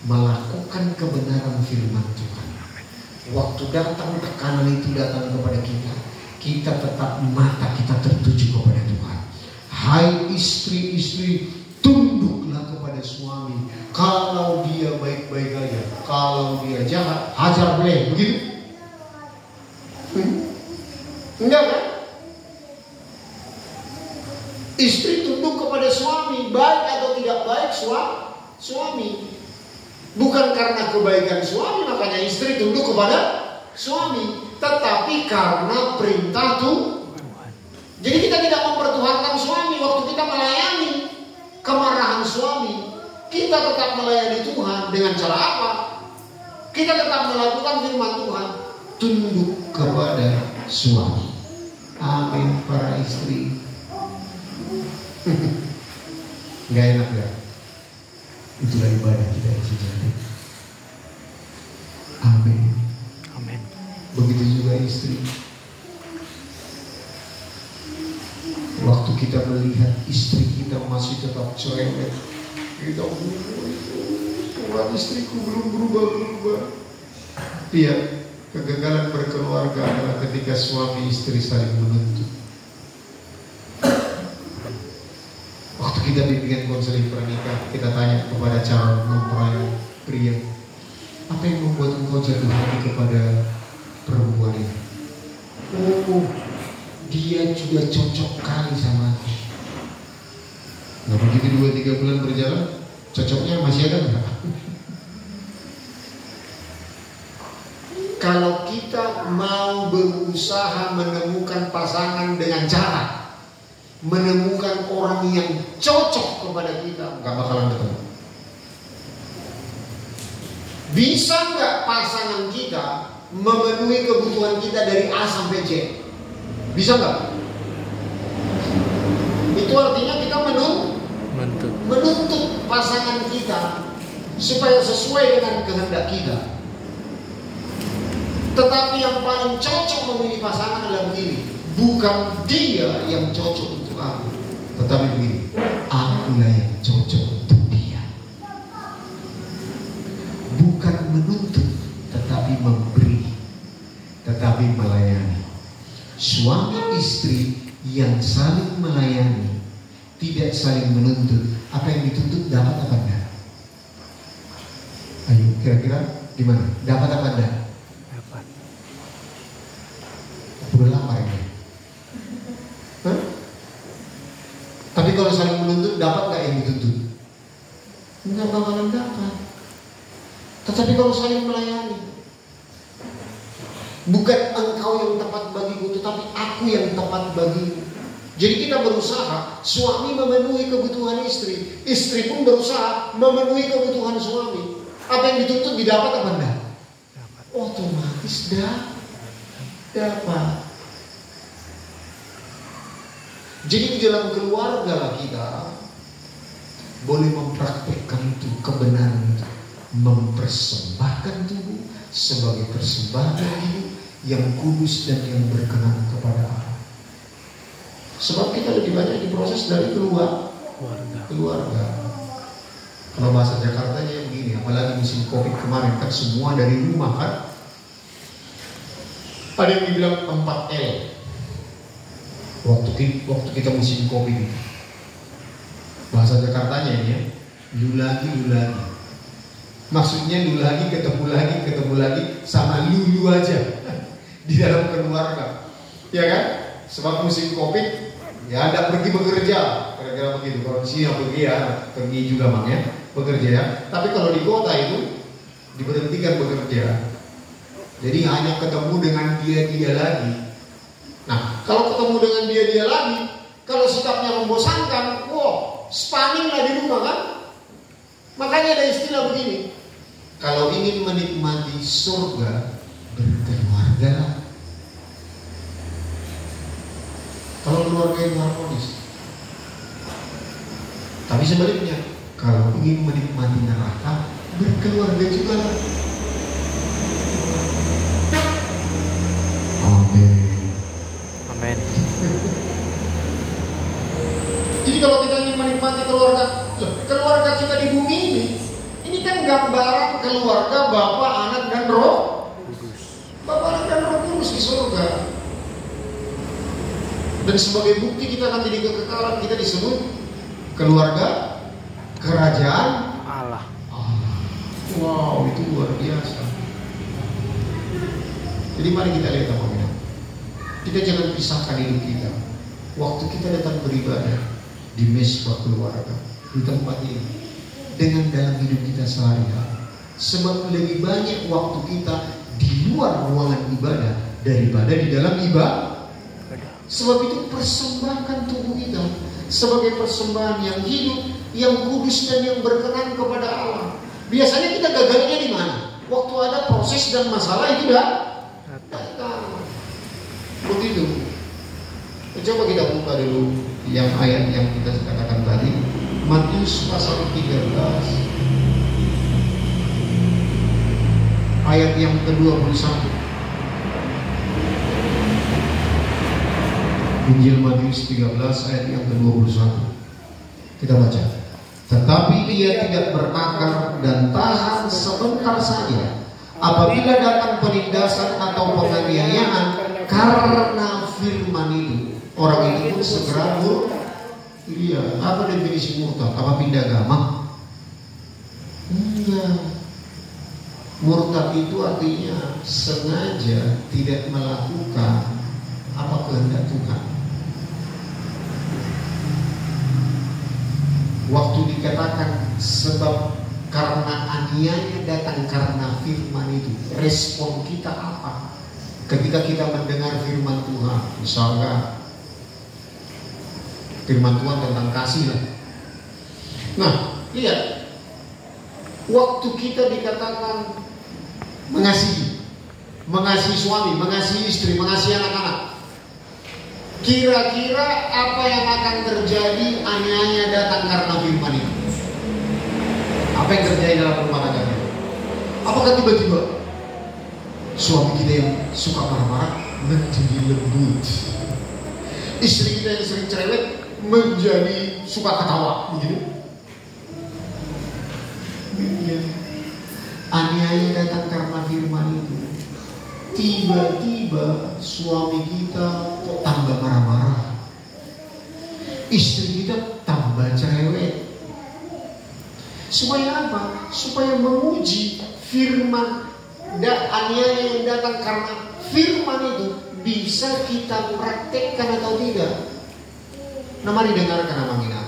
melakukan kebenaran firman Tuhan. Waktu datang tekanan itu datang kepada kita, kita tetap mata kita tertuju kepada Tuhan. Hai istri-istri, tunduklah kepada suami. Kalau dia baik-baik aja, kalau dia jahat, hajar boleh, begitu? Enggak kan? Istri tunduk kepada suami, baik atau tidak baik suami. Bukan karena kebaikan suami makanya istri tunduk kepada suami, tetapi karena perintah Tuhan. Jadi kita tidak mempertuhankan suami waktu kita melayani. suami, kita tetap melayani Tuhan dengan cara apa? Kita tetap melakukan firman Tuhan, tunduk kepada suami. Amin. Para istri, nggak enak ya? Itulah ibadah kita yang sejati. Amin. Amin. Begitu juga istri. Waktu kita melihat istri kita masih tetap cerewet, kita Tuhan, istriku belum berubah. Iya, kegagalan berkeluarga adalah ketika suami istri saling menuntut. Waktu kita bimbingan konseling pernikahan, kita tanya kepada calon mempelai pria, apa yang membuat engkau jatuh hati kepada perempuan ini? Oh, dia juga cocok kali sama aku. Nah, begitu 2-3 bulan berjalan, cocoknya masih ada enggak? Kalau kita mau berusaha menemukan pasangan dengan cara menemukan orang yang cocok kepada kita, nggak bakalan ketemu. Bisa nggak pasangan kita memenuhi kebutuhan kita dari A sampai Z? Bisa nggak? Itu artinya kita menuntut pasangan kita supaya sesuai dengan kehendak kita. Tetapi yang paling cocok memilih pasangan adalah begini, bukan dia yang cocok untuk aku, tetapi begini, akulah yang cocok untuk dia. Bukan menuntut, tetapi memberi, tetapi melayani. Suami istri yang saling melayani, tidak saling menuntut. Apa yang dituntut dapat apa enggak? Ayo, kira-kira gimana? Dapat apa enggak? Dapat. Udah lapar ini. Hah? Tapi kalau saling menuntut, dapat nggak yang dituntut? Enggak bakalan dapat. Tetapi kalau saling melayani, bukan engkau yang tepat bagiku, tetapi aku yang tepat bagimu. Jadi kita berusaha, suami memenuhi kebutuhan istri, istri pun berusaha memenuhi kebutuhan suami. Apa yang dituntut didapat apa enggak? Otomatis dapat. Jadi di dalam keluarga kita boleh mempraktikkan itu kebenaran itu, mempersembahkan tubuh sebagai persembahan hidup yang kudus dan yang berkenan kepada Allah. Sebab kita lebih banyak diproses dari keluarga. Kalau bahasa Jakartanya begini, apalagi musim Covid kemarin kan semua dari rumah kan. Ada yang dibilang 4L. Waktu kita musim Covid ini. Bahasa Jakartanya ini ya, lu lagi. Maksudnya lu lagi, ketemu lagi sama lulu aja di dalam keluarga. Ya kan? Sebab musim Covid ya ada pergi bekerja, kira-kira begitu. Kalau di sini pergi ya, pergi juga bang ya, bekerja ya. Tapi kalau di kota itu diberhentikan bekerja. Jadi hanya ketemu dengan dia lagi. Nah, kalau ketemu dengan dia lagi, kalau sikapnya membosankan, spanning lah di rumah kan. Makanya ada istilah begini, kalau ingin menikmati surga, berkeluarga. Kalau keluarga itu harmonis. Tapi sebaliknya, kalau ingin menikmati neraka, berkeluarga juga. Amin. Jadi kalau kita ingin menikmati keluarga kita di bumi ini kan gambaran keluarga Bapa, Anak dan Roh Kudus. Bapa, Anak dan Roh Kudus di surga. Dan sebagai bukti kita nanti di kekekalan kita disebut keluarga kerajaan Allah. Wow, itu luar biasa. Jadi mari kita lihat apa-apa. Kita jangan pisahkan hidup kita. Waktu kita datang beribadah di mesbah keluarga, di tempat ini, dengan dalam hidup kita sehari-hari. Sebab lebih banyak waktu kita di luar ruangan ibadah daripada di dalam ibadah. Sebab itu persembahkan tubuh kita sebagai persembahan yang hidup, yang kudus dan yang berkenan kepada Allah. Biasanya kita gagalnya di mana? Waktu ada proses dan masalah itu datang. Begitu. Coba kita buka dulu yang ayat yang kita katakan tadi, Matius pasal 13 ayat yang ke-21. Injil Matius 13 ayat yang ke-21. Kita baca. Tetapi ia tidak berakar dan tahan sebentar saja apabila datang penindasan atau penganiayaan karena firman itu. Orang itu pun segera iya. Apa definisi murtad? Apa pindah agama? Enggak. Murtad itu artinya sengaja tidak melakukan apa kehendak Tuhan. Waktu dikatakan sebab karena aniaya datang karena firman itu, respon kita apa? Ketika kita mendengar firman Tuhan, misalnya firman Tuhan tentang kasih lah. Nah, lihat, waktu kita dikatakan mengasihi suami, mengasihi istri, mengasihi anak-anak, kira-kira apa yang akan terjadi aniaya datang karena firman itu? Apa yang terjadi dalam rumah tangga? Apakah tiba-tiba suami kita yang suka marah-marah menjadi lembut, istri kita yang sering cerewet menjadi suka ketawa, begitu? Aniaya datang karena firman itu. Tiba-tiba suami kita kok tambah marah-marah, istri kita tambah cerewet. Supaya apa? Supaya menguji firman dan aniaya yang datang karena firman itu bisa kita praktekkan atau tidak. Nah, mari dengarkan abang kita.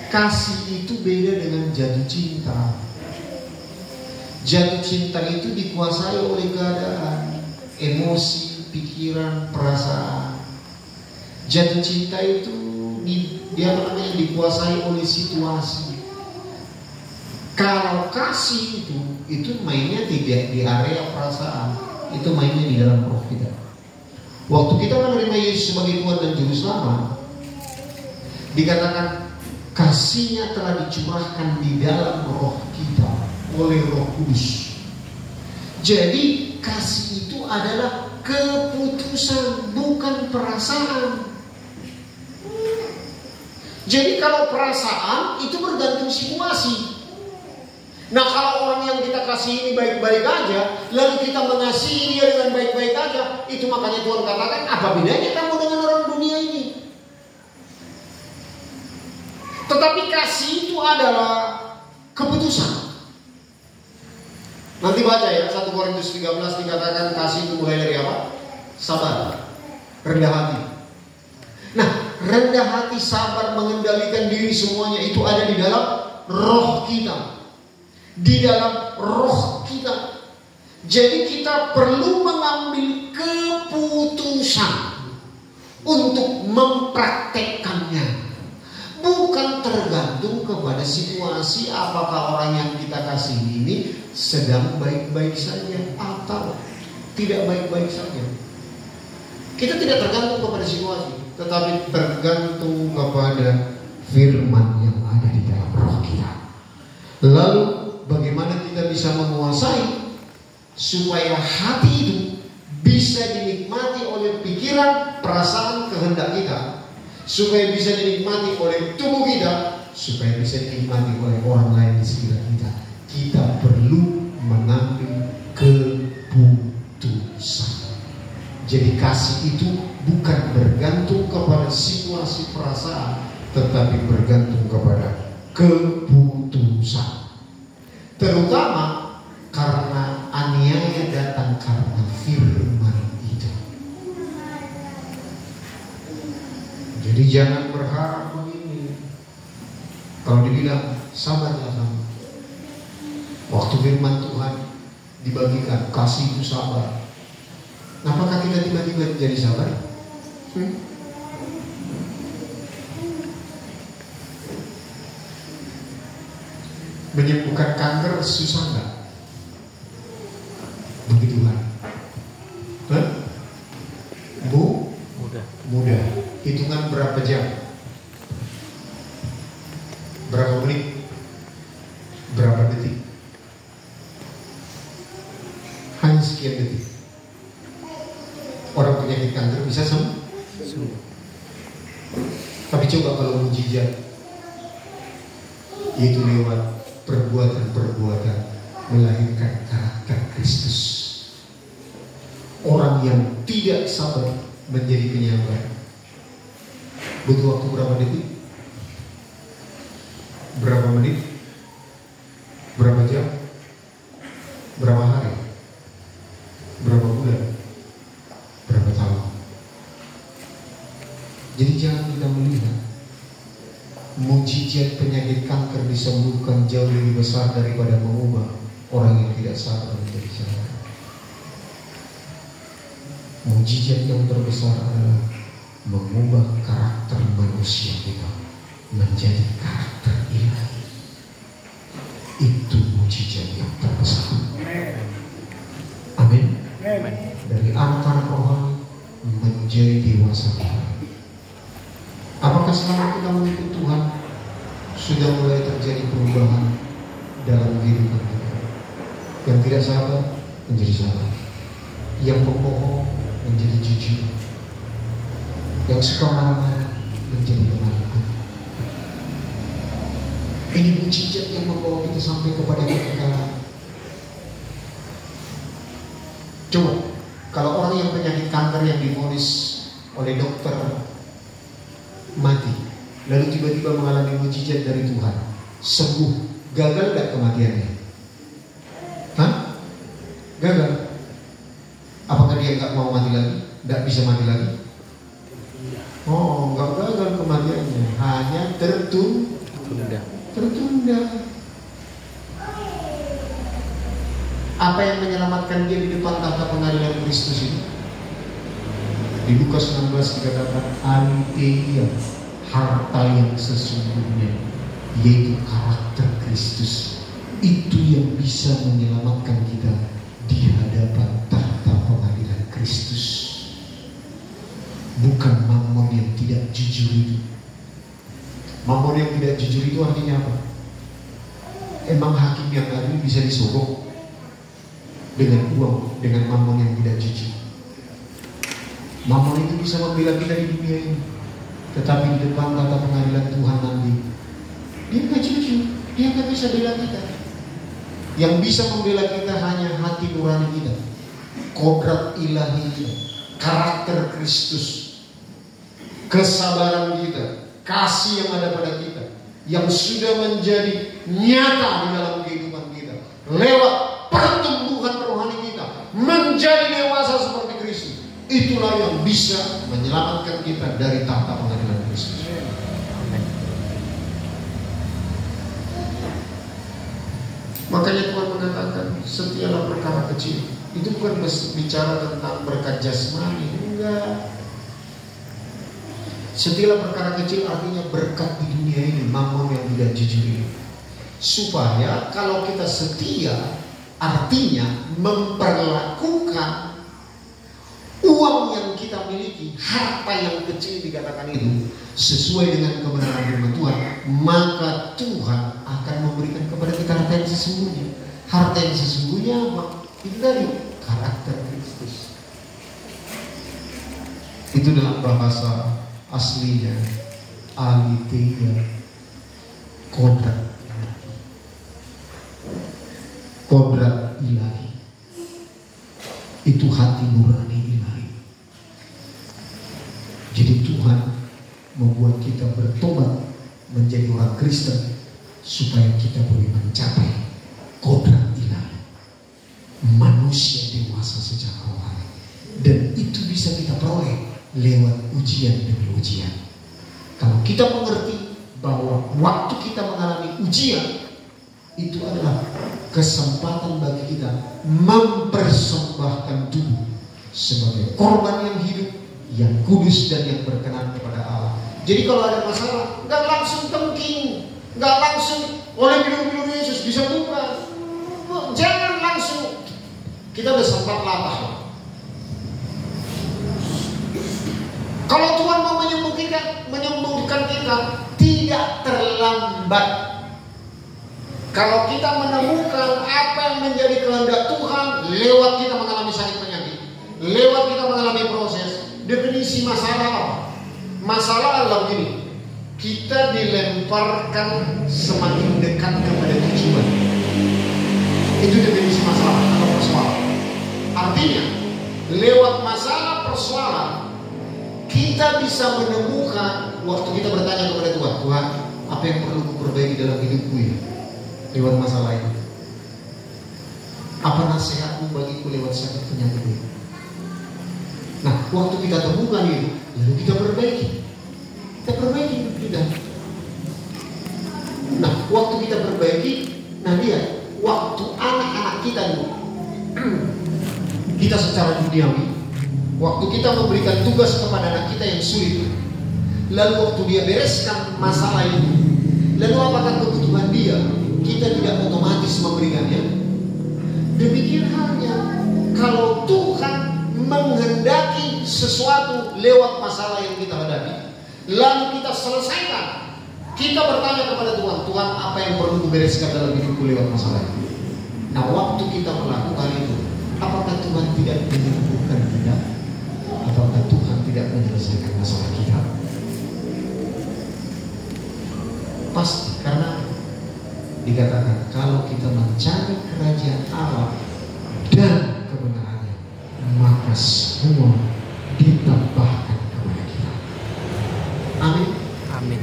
Kasih itu beda dengan jatuh cinta. Jatuh cinta itu dikuasai oleh keadaan, emosi, pikiran, perasaan. Jatuh cinta itu dia dikuasai oleh situasi. Kalau kasih itu mainnya tidak di area perasaan, itu mainnya di dalam roh kita. Waktu kita menerima Yesus sebagai Tuhan dan Juru Selamat, dikatakan kasihnya telah dicurahkan di dalam roh kita oleh Roh Kudus. Jadi kasih itu adalah keputusan, bukan perasaan. Jadi kalau perasaan itu bergantung situasi. Nah, kalau orang yang kita kasih ini baik-baik aja, lalu kita mengasihi dia dengan baik-baik aja, itu makanya Tuhan katakan, apa bedanya kamu dengan orang dunia ini? Tetapi kasih itu adalah keputusan. Nanti baca ya, 1 Korintus 13 dikatakan kasih itu mulai dari apa? Sabar, rendah hati. Nah, rendah hati, sabar, mengendalikan diri semuanya itu ada di dalam roh kita. Di dalam roh kita. Jadi kita perlu mengambil keputusan untuk mempraktekkannya. Bukan tergantung kepada situasi apakah orang yang kita kasih ini sedang baik-baik saja atau tidak baik-baik saja. Kita tidak tergantung kepada situasi, tetapi tergantung kepada firman yang ada di dalam roh kita. Lalu bagaimana kita bisa menguasai supaya hati itu bisa dinikmati oleh pikiran, perasaan, kehendak kita, supaya bisa dinikmati oleh tubuh kita, supaya bisa dinikmati oleh orang lain di sekitar kita. Kita perlu mengambil keputusan. Jadi kasih itu bukan bergantung kepada situasi perasaan, tetapi bergantung kepada keputusan. Terutama karena aniaya datang karena firman itu. Jadi jangan berharap begini. Kalau dibilang sabarlah kamu, waktu firman Tuhan dibagikan kasih itu sabar, apakah kita tiba-tiba jadi sabar? Menyembuhkan kanker susah nggak? Begituan. Mudah. Hitungan berapa jam? Berapa menit? Berapa detik? Hanya sekian detik. Orang penyakit kanker bisa sembuh. Tapi coba kalau mujizat, yaitu lewat perbuatan-perbuatan melahirkan karakter Kristus. Orang yang tidak sabar menjadi penyabar. Butuh waktu berapa detik? Berapa menit? Berapa jam? Berapa hari? Berapa bulan? Berapa tahun? Jadi jangan kita melihat mujizat penyakit kanker disembuhkan jauh lebih besar daripada mengubah orang yang tidak sabar menjadi sabar. Mujizat yang terbesar adalah mengubah karakter manusia kita menjadi karakter ilahi. Itu mujizat yang terbesar. Amin. Dari anak-anak rohani menjadi dewasa. Apakah selama kita mengikut Tuhan sudah mulai terjadi perubahan dalam kehidupan kita? Yang tidak sabar menjadi sabar, yang pembohong menjadi jujur, yang suka marah-marah menjadi pengakuan. Ini mujizat yang membawa kita sampai kepada kekekalan. Coba, kalau orang yang penyakit kanker yang divonis oleh dokter mati, lalu tiba-tiba mengalami mujizat dari Tuhan, sembuh, gagal gak kematiannya? Gagal. Apakah dia nggak mau mati lagi? Nggak bisa mati lagi? Oh, nggak gagal kematiannya, hanya tertunda. Apa yang menyelamatkan dia di depan tahta pengadilan Kristus ini? Di Lukas 16 dikatakan aletheia, harta yang sesungguhnya, yaitu karakter Kristus. Itu yang bisa menyelamatkan kita di hadapan tahta pengadilan Kristus. Bukan mamon yang tidak jujur itu. Mamon yang tidak jujur itu artinya apa? Emang hakim yang adil bisa disogok dengan uang, dengan mamon yang tidak jujur? Mamon itu bisa membela kita di dunia ini, tetapi di depan tahta pengadilan Tuhan nanti dia nggak jujur, dia nggak bisa bela kita. Yang bisa membela kita hanya hati nurani kita, kodrat ilahi kita, karakter Kristus, kesabaran kita, kasih yang ada pada kita, yang sudah menjadi nyata di dalam kehidupan kita lewat pertumbuhan rohani kita menjadi dewasa seperti Kristus. Itulah yang bisa menyelamatkan kita dari tahta pengadilan Kristus. Makanya Tuhan mengatakan setialah perkara kecil. Itu bukan bicara tentang berkat jasmani, enggak. Setialah perkara kecil artinya berkat di dunia ini, mamon yang tidak jujur ini. Supaya kalau kita setia, artinya memperlakukan uang yang kita miliki, harta yang kecil dikatakan itu, sesuai dengan kebenaran firman Tuhan, maka Tuhan akan memberikan kepada kita harta yang sesungguhnya. Harta yang sesungguhnya apa? Itu dari karakter Kristus. Itu dalam bahasa aslinya aletheia, kodrat ilahi. Itu hati nurani ilahi. Jadi Tuhan membuat kita bertobat menjadi orang Kristen supaya kita boleh mencapai kodrat ilahi, manusia dewasa secara rohani. Dan itu bisa kita peroleh lewat ujian demi ujian. Kalau kita mengerti bahwa waktu kita mengalami ujian itu adalah kesempatan bagi kita mempersembahkan tubuh sebagai korban yang hidup, yang kudus dan yang berkenan kepada Allah. Jadi kalau ada masalah, nggak langsung tengking, Nggak langsung oleh minum Yesus bisa bukan. Jangan langsung. Kita udah sempat latah. Kalau Tuhan mau menyembuhkan kita, tidak terlambat. Kalau kita menemukan apa yang menjadi kehendak Tuhan, lewat kita mengalami sakit penyakit, lewat kita mengalami proses, definisi masalah apa? Masalah adalah begini, kita dilemparkan semakin dekat kepada tujuan. Itu definisi masalah atau persoalan. Artinya, lewat masalah persoalan, kita bisa menemukan waktu kita bertanya kepada Tuhan, Tuhan, apa yang perlu kuperbaiki dalam hidupku ya? Lewat masalah ini. Apa nasihatmu bagiku lewat sakit penyakit ini? Nah, waktu kita temukan itu, lalu kita perbaiki. Kita perbaiki hidup kita. Nah, waktu kita perbaiki, nah lihat, waktu anak-anak kita dulu, kita secara duniawi, waktu kita memberikan tugas kepada anak kita yang sulit, lalu waktu dia bereskan masalah ini, lalu apakah kebutuhan dia, kita tidak otomatis memberikannya. Demikian halnya, kalau Tuhan menghendaki sesuatu lewat masalah yang kita hadapi, lalu kita selesaikan, kita bertanya kepada Tuhan, Tuhan apa yang perlu kubereskan dalam hidupku lewat masalah ini. Nah, waktu kita melakukan itu, apakah Tuhan tidak menyembuhkan kita? Apakah Tuhan tidak menyelesaikan masalah kita? Pasti, karena dikatakan kalau kita mencari kerajaan Allah dan kebenarannya, maka semua ditambahkan kepada kita. Amin. Amin.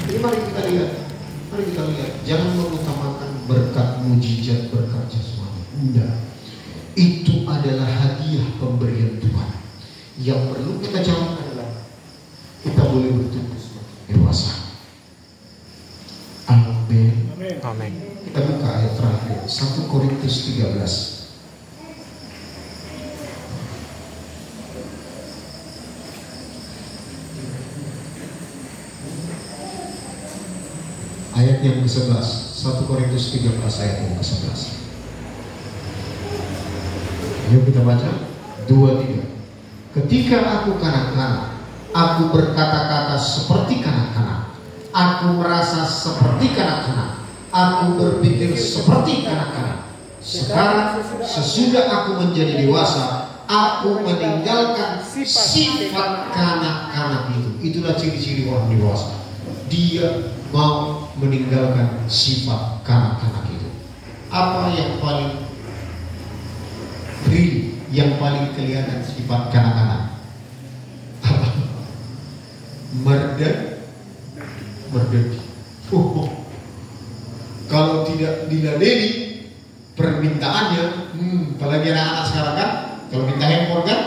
Jadi mari kita lihat, jangan mengutamakan berkat mujizat, berkat jasmani. Enggak. Itu adalah hadiah pemberian Tuhan. Yang perlu kita jawab adalah kita boleh bertumbuh semakin dewasa. Amin. Amin. Kita buka ayat terakhir, 1 Korintus 13. Ayat yang ke-11, 1 Korintus 13 ayat yang ke-11. Yuk kita baca 2-3. Ketika aku kanak-kanak, aku berkata-kata seperti kanak-kanak, aku merasa seperti kanak-kanak, aku berpikir seperti kanak-kanak. Sekarang sesudah aku menjadi dewasa, aku meninggalkan sifat kanak-kanak itu. Itulah ciri-ciri orang dewasa. Dia mau meninggalkan sifat kanak-kanak itu. Apa yang paling real, yang paling kelihatan sifat kanak-kanak? Apa? Merdek. Kalau tidak diladeni permintaannya, apalagi anak-anak sekarang kan, kalau minta handphone kan,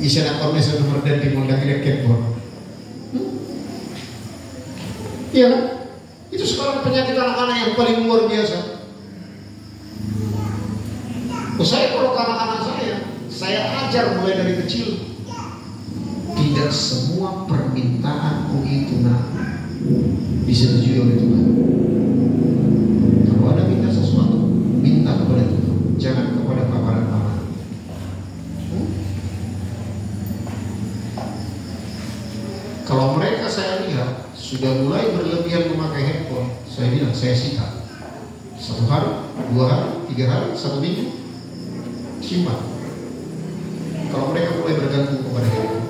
isa nak kau mesej merdek di mulai handphone. Iya kan? Itu sekarang penyakit anak-anak yang paling luar biasa. Saya kalau ke anak-anak saya ajar mulai dari kecil. Tidak semua permintaanmu itu disetujui oleh Tuhan. Kalau ada minta sesuatu, minta kepada Tuhan, jangan kepada paparan-paparan. Kalau mereka saya lihat sudah mulai berlebihan memakai handphone, saya bilang saya sita. 1 hari, 2 hari, 3 hari, 1 minggu, simpan. Kalau mereka mulai bergantung kepada handphone.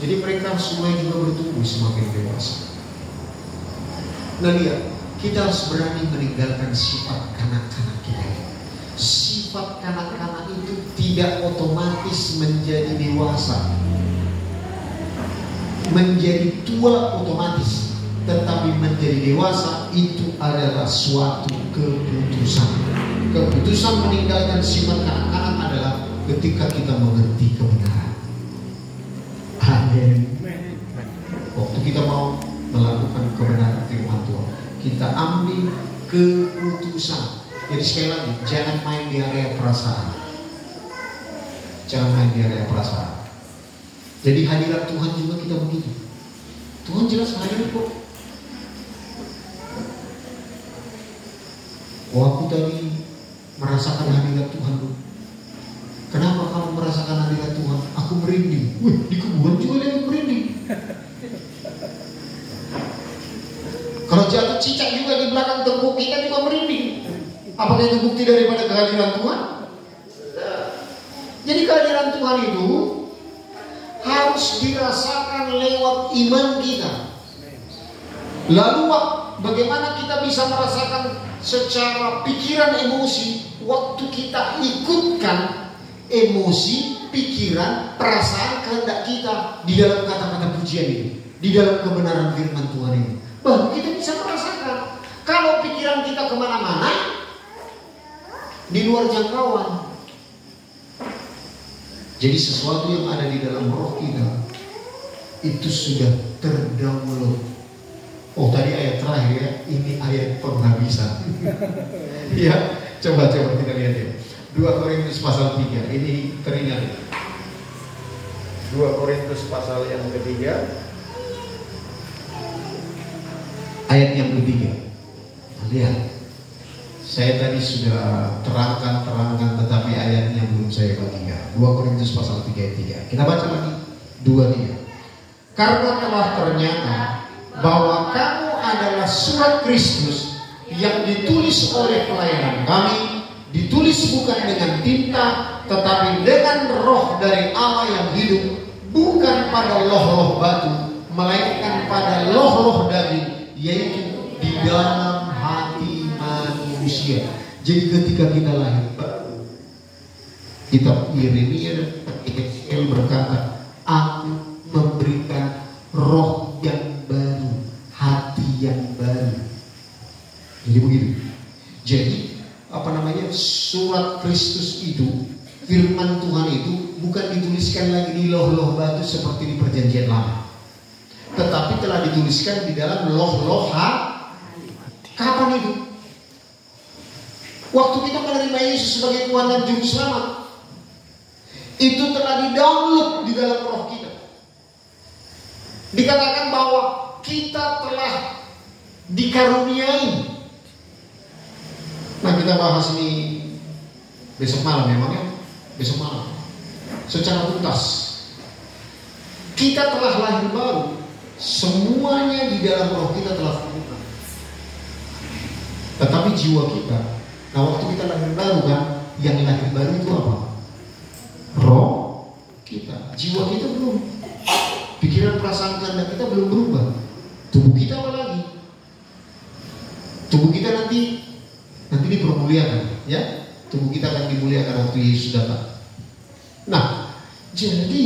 Jadi mereka mulai juga bertumbuh semakin dewasa. Nah lihat, kita harus berani meninggalkan sifat kanak-kanak kita. Sifat kanak-kanak itu tidak otomatis menjadi dewasa, menjadi tua otomatis, tetapi menjadi dewasa itu adalah suatu keputusan. Keputusan meninggalkan sifat kanak-kanak adalah ketika kita mengerti kebenaran. Amin. Waktu kita mau melakukan kebenaran firman Tuhan, kita ambil keputusan. Jadi sekali lagi, jangan main di area perasaan. Jangan main di area perasaan. Jadi hadirat Tuhan juga kita begitu. Tuhan jelas hadir kok. Aku tadi merasakan hadirat Tuhan. Kenapa kamu merasakan hadirat Tuhan? Aku merinding. Wih, di kuburan juga dia merinding. Kalau jatuh cicak juga di belakang tengkuk kita juga merinding. Apakah itu bukti daripada kehadiran Tuhan? Jadi kehadiran Tuhan itu harus dirasakan lewat iman kita. Lalu bagaimana kita bisa merasakan secara pikiran emosi waktu kita ikutkan emosi, pikiran, perasaan, kehendak kita di dalam kata-kata pujian ini, di dalam kebenaran firman Tuhan ini. Baru kita bisa merasakan. Kalau pikiran kita kemana-mana, di luar jangkauan. Jadi sesuatu yang ada di dalam roh kita itu sudah terdownload. Oh tadi ayat terakhir ya, ini ayat penghabisan. Ya, coba kita lihat ya. 2 Korintus pasal 3, ini teringat. 2 Korintus pasal yang ketiga, ayat yang ketiga. Lihat, saya tadi sudah terangkan, tetapi ayatnya belum saya bagikan. 2 Korintus pasal 3 ayat 3. Kita baca lagi 2:3. Karena telah ternyata bahwa kamu adalah surat Kristus yang ditulis oleh pelayanan kami, ditulis bukan dengan tinta, tetapi dengan roh dari Allah yang hidup, bukan pada loh-loh batu, melainkan pada loh-loh daging, yaitu di dalam hati manusia. Jadi ketika kita lahir baru, kitab Yeremia dan Ezekiel berkata, aku memberikan roh yang baru, hati yang baru. Jadi begitu. Jadi surat Kristus itu, firman Tuhan itu bukan dituliskan lagi di loh-loh batu seperti di perjanjian lama, tetapi telah dituliskan di dalam loh-loh hati. Kapan itu? Waktu kita menerima Yesus sebagai Tuhan dan Juru Selamat, itu telah di-download di dalam roh kita. Dikatakan bahwa kita telah dikaruniai. Nah, kita bahas ini besok malam, memangnya besok malam secara tuntas. Kita telah lahir baru, semuanya di dalam roh kita telah terbuka. Tetapi jiwa kita, nah waktu kita lahir baru kan, yang lahir baru itu apa? Roh kita, jiwa kita belum. Pikiran, perasaan, kehendak kita belum berubah. Tubuh kita apa lagi? Tubuh kita nanti dipermuliakan, ya. Tubuh kita akan dimuliakan waktu Yesus datang. Nah, jadi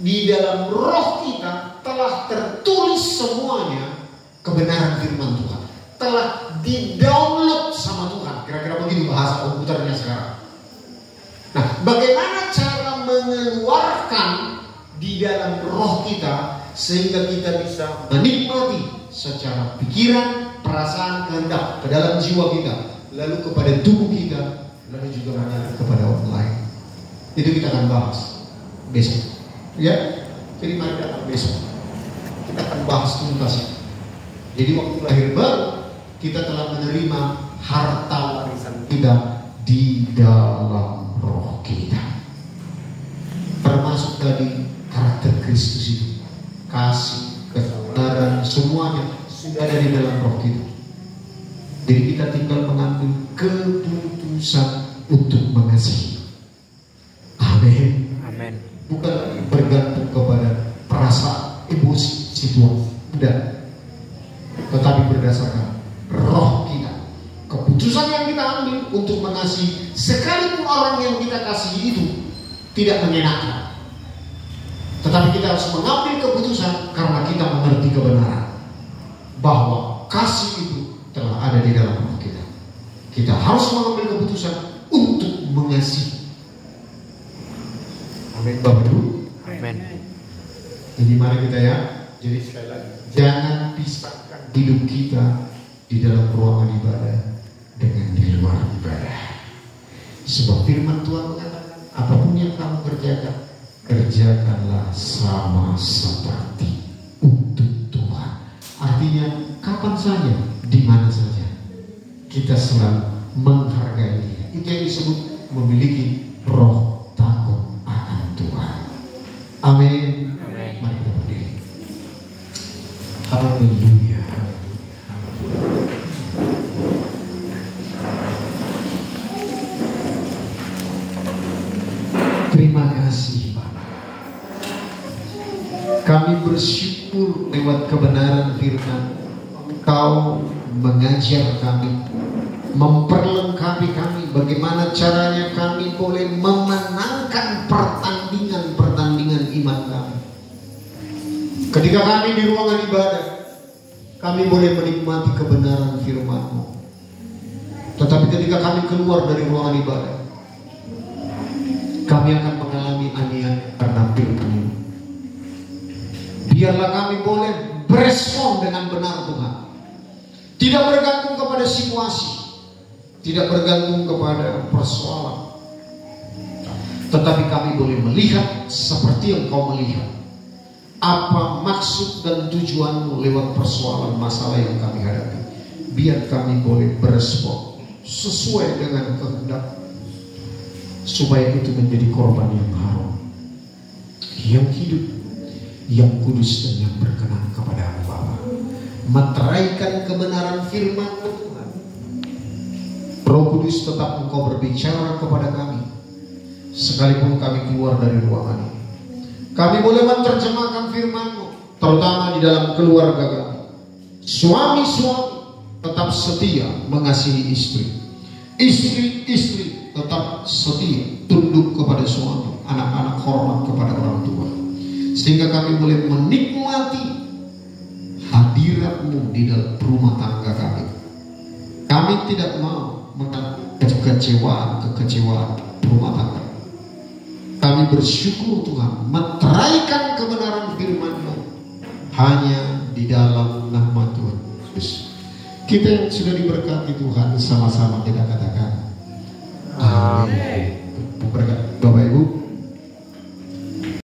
di dalam roh kita telah tertulis semuanya kebenaran firman Tuhan. Telah di-download sama Tuhan. Kira-kira begitu bahasa komputernya sekarang. Nah, bagaimana cara mengeluarkan di dalam roh kita sehingga kita bisa menikmati secara pikiran, perasaan, kehendak ke dalam jiwa kita, lalu kepada tubuh kita, lalu juga mengalir kepada orang lain. Itu kita akan bahas besok, ya. Jadi mari datang besok, kita akan bahas tuntas. Jadi waktu lahir baru kita telah menerima harta warisan kita di dalam roh kita, termasuk tadi karakter Kristus itu, kasih, kesabaran, semuanya sudah ada di dalam roh kita. Jadi kita tinggal mengambil keputusan untuk mengasihi. Amin. Amin. Bukan lagi bergantung kepada perasaan, emosi, situasi, tidak. Tetapi berdasarkan roh kita, keputusan yang kita ambil untuk mengasihi, sekalipun orang yang kita kasihi itu tidak menyenangkan. Tetapi kita harus mengambil keputusan karena kita mengerti kebenaran bahwa kasih itu telah ada di dalam roh kita. Kita harus mengambil keputusan untuk mengasihi. Amin, Bapak Ibu. Amin. Jadi mari kita ya. Jadi sekali lagi, jangan pisahkan hidup kita di dalam ruangan ibadah dengan di luar ibadah. Sebab firman Tuhan mengatakan, apapun yang kamu kerjakan, kerjakanlah sama seperti untuk Tuhan. Artinya kapan saja, di mana saja, kita selalu menghargai Dia. Itu yang disebut memiliki roh takut akan Tuhan. Amin. Mari kita berdiri. Haleluya. Terima kasih Bapak. Kami bersyukur lewat kebenaran firman Engkau mengajar kami, memperlengkapi kami bagaimana caranya kami boleh memenangkan pertandingan iman kami. Ketika kami di ruangan ibadah, kami boleh menikmati kebenaran firman-Mu. Tetapi ketika kami keluar dari ruangan ibadah, kami akan mengalami aniaya karena firman-Mu. Biarlah kami boleh berespon dengan benar Tuhan. Tidak bergantung kepada situasi, tidak bergantung kepada persoalan, tetapi kami boleh melihat seperti yang Kau melihat. Apa maksud dan tujuan-Mu lewat persoalan masalah yang kami hadapi. Biar kami boleh berespon sesuai dengan kehendak, supaya itu menjadi korban yang harum, yang hidup, yang kudus, dan yang berkenan kepada-Mu Bapa. Meteraikan kebenaran firman-Mu Tuhan. Roh Kudus, tetap Engkau berbicara kepada kami sekalipun kami keluar dari ruangan ini. Kami boleh menerjemahkan firman-Mu, terutama di dalam keluarga kami. Suami-suami tetap setia mengasihi istri, istri-istri tetap setia tunduk kepada suami, anak-anak hormat kepada orang tua, sehingga kami boleh menikmati hadirat-Mu di dalam rumah tangga kami. Kami tidak mau mengalami kekecewaan rumah tangga. Kami bersyukur Tuhan meteraikan kebenaran firman-Mu hanya di dalam nama Tuhan Yesus. Kita yang sudah diberkati Tuhan, sama-sama kita katakan amin. Berkat Bapak Ibu.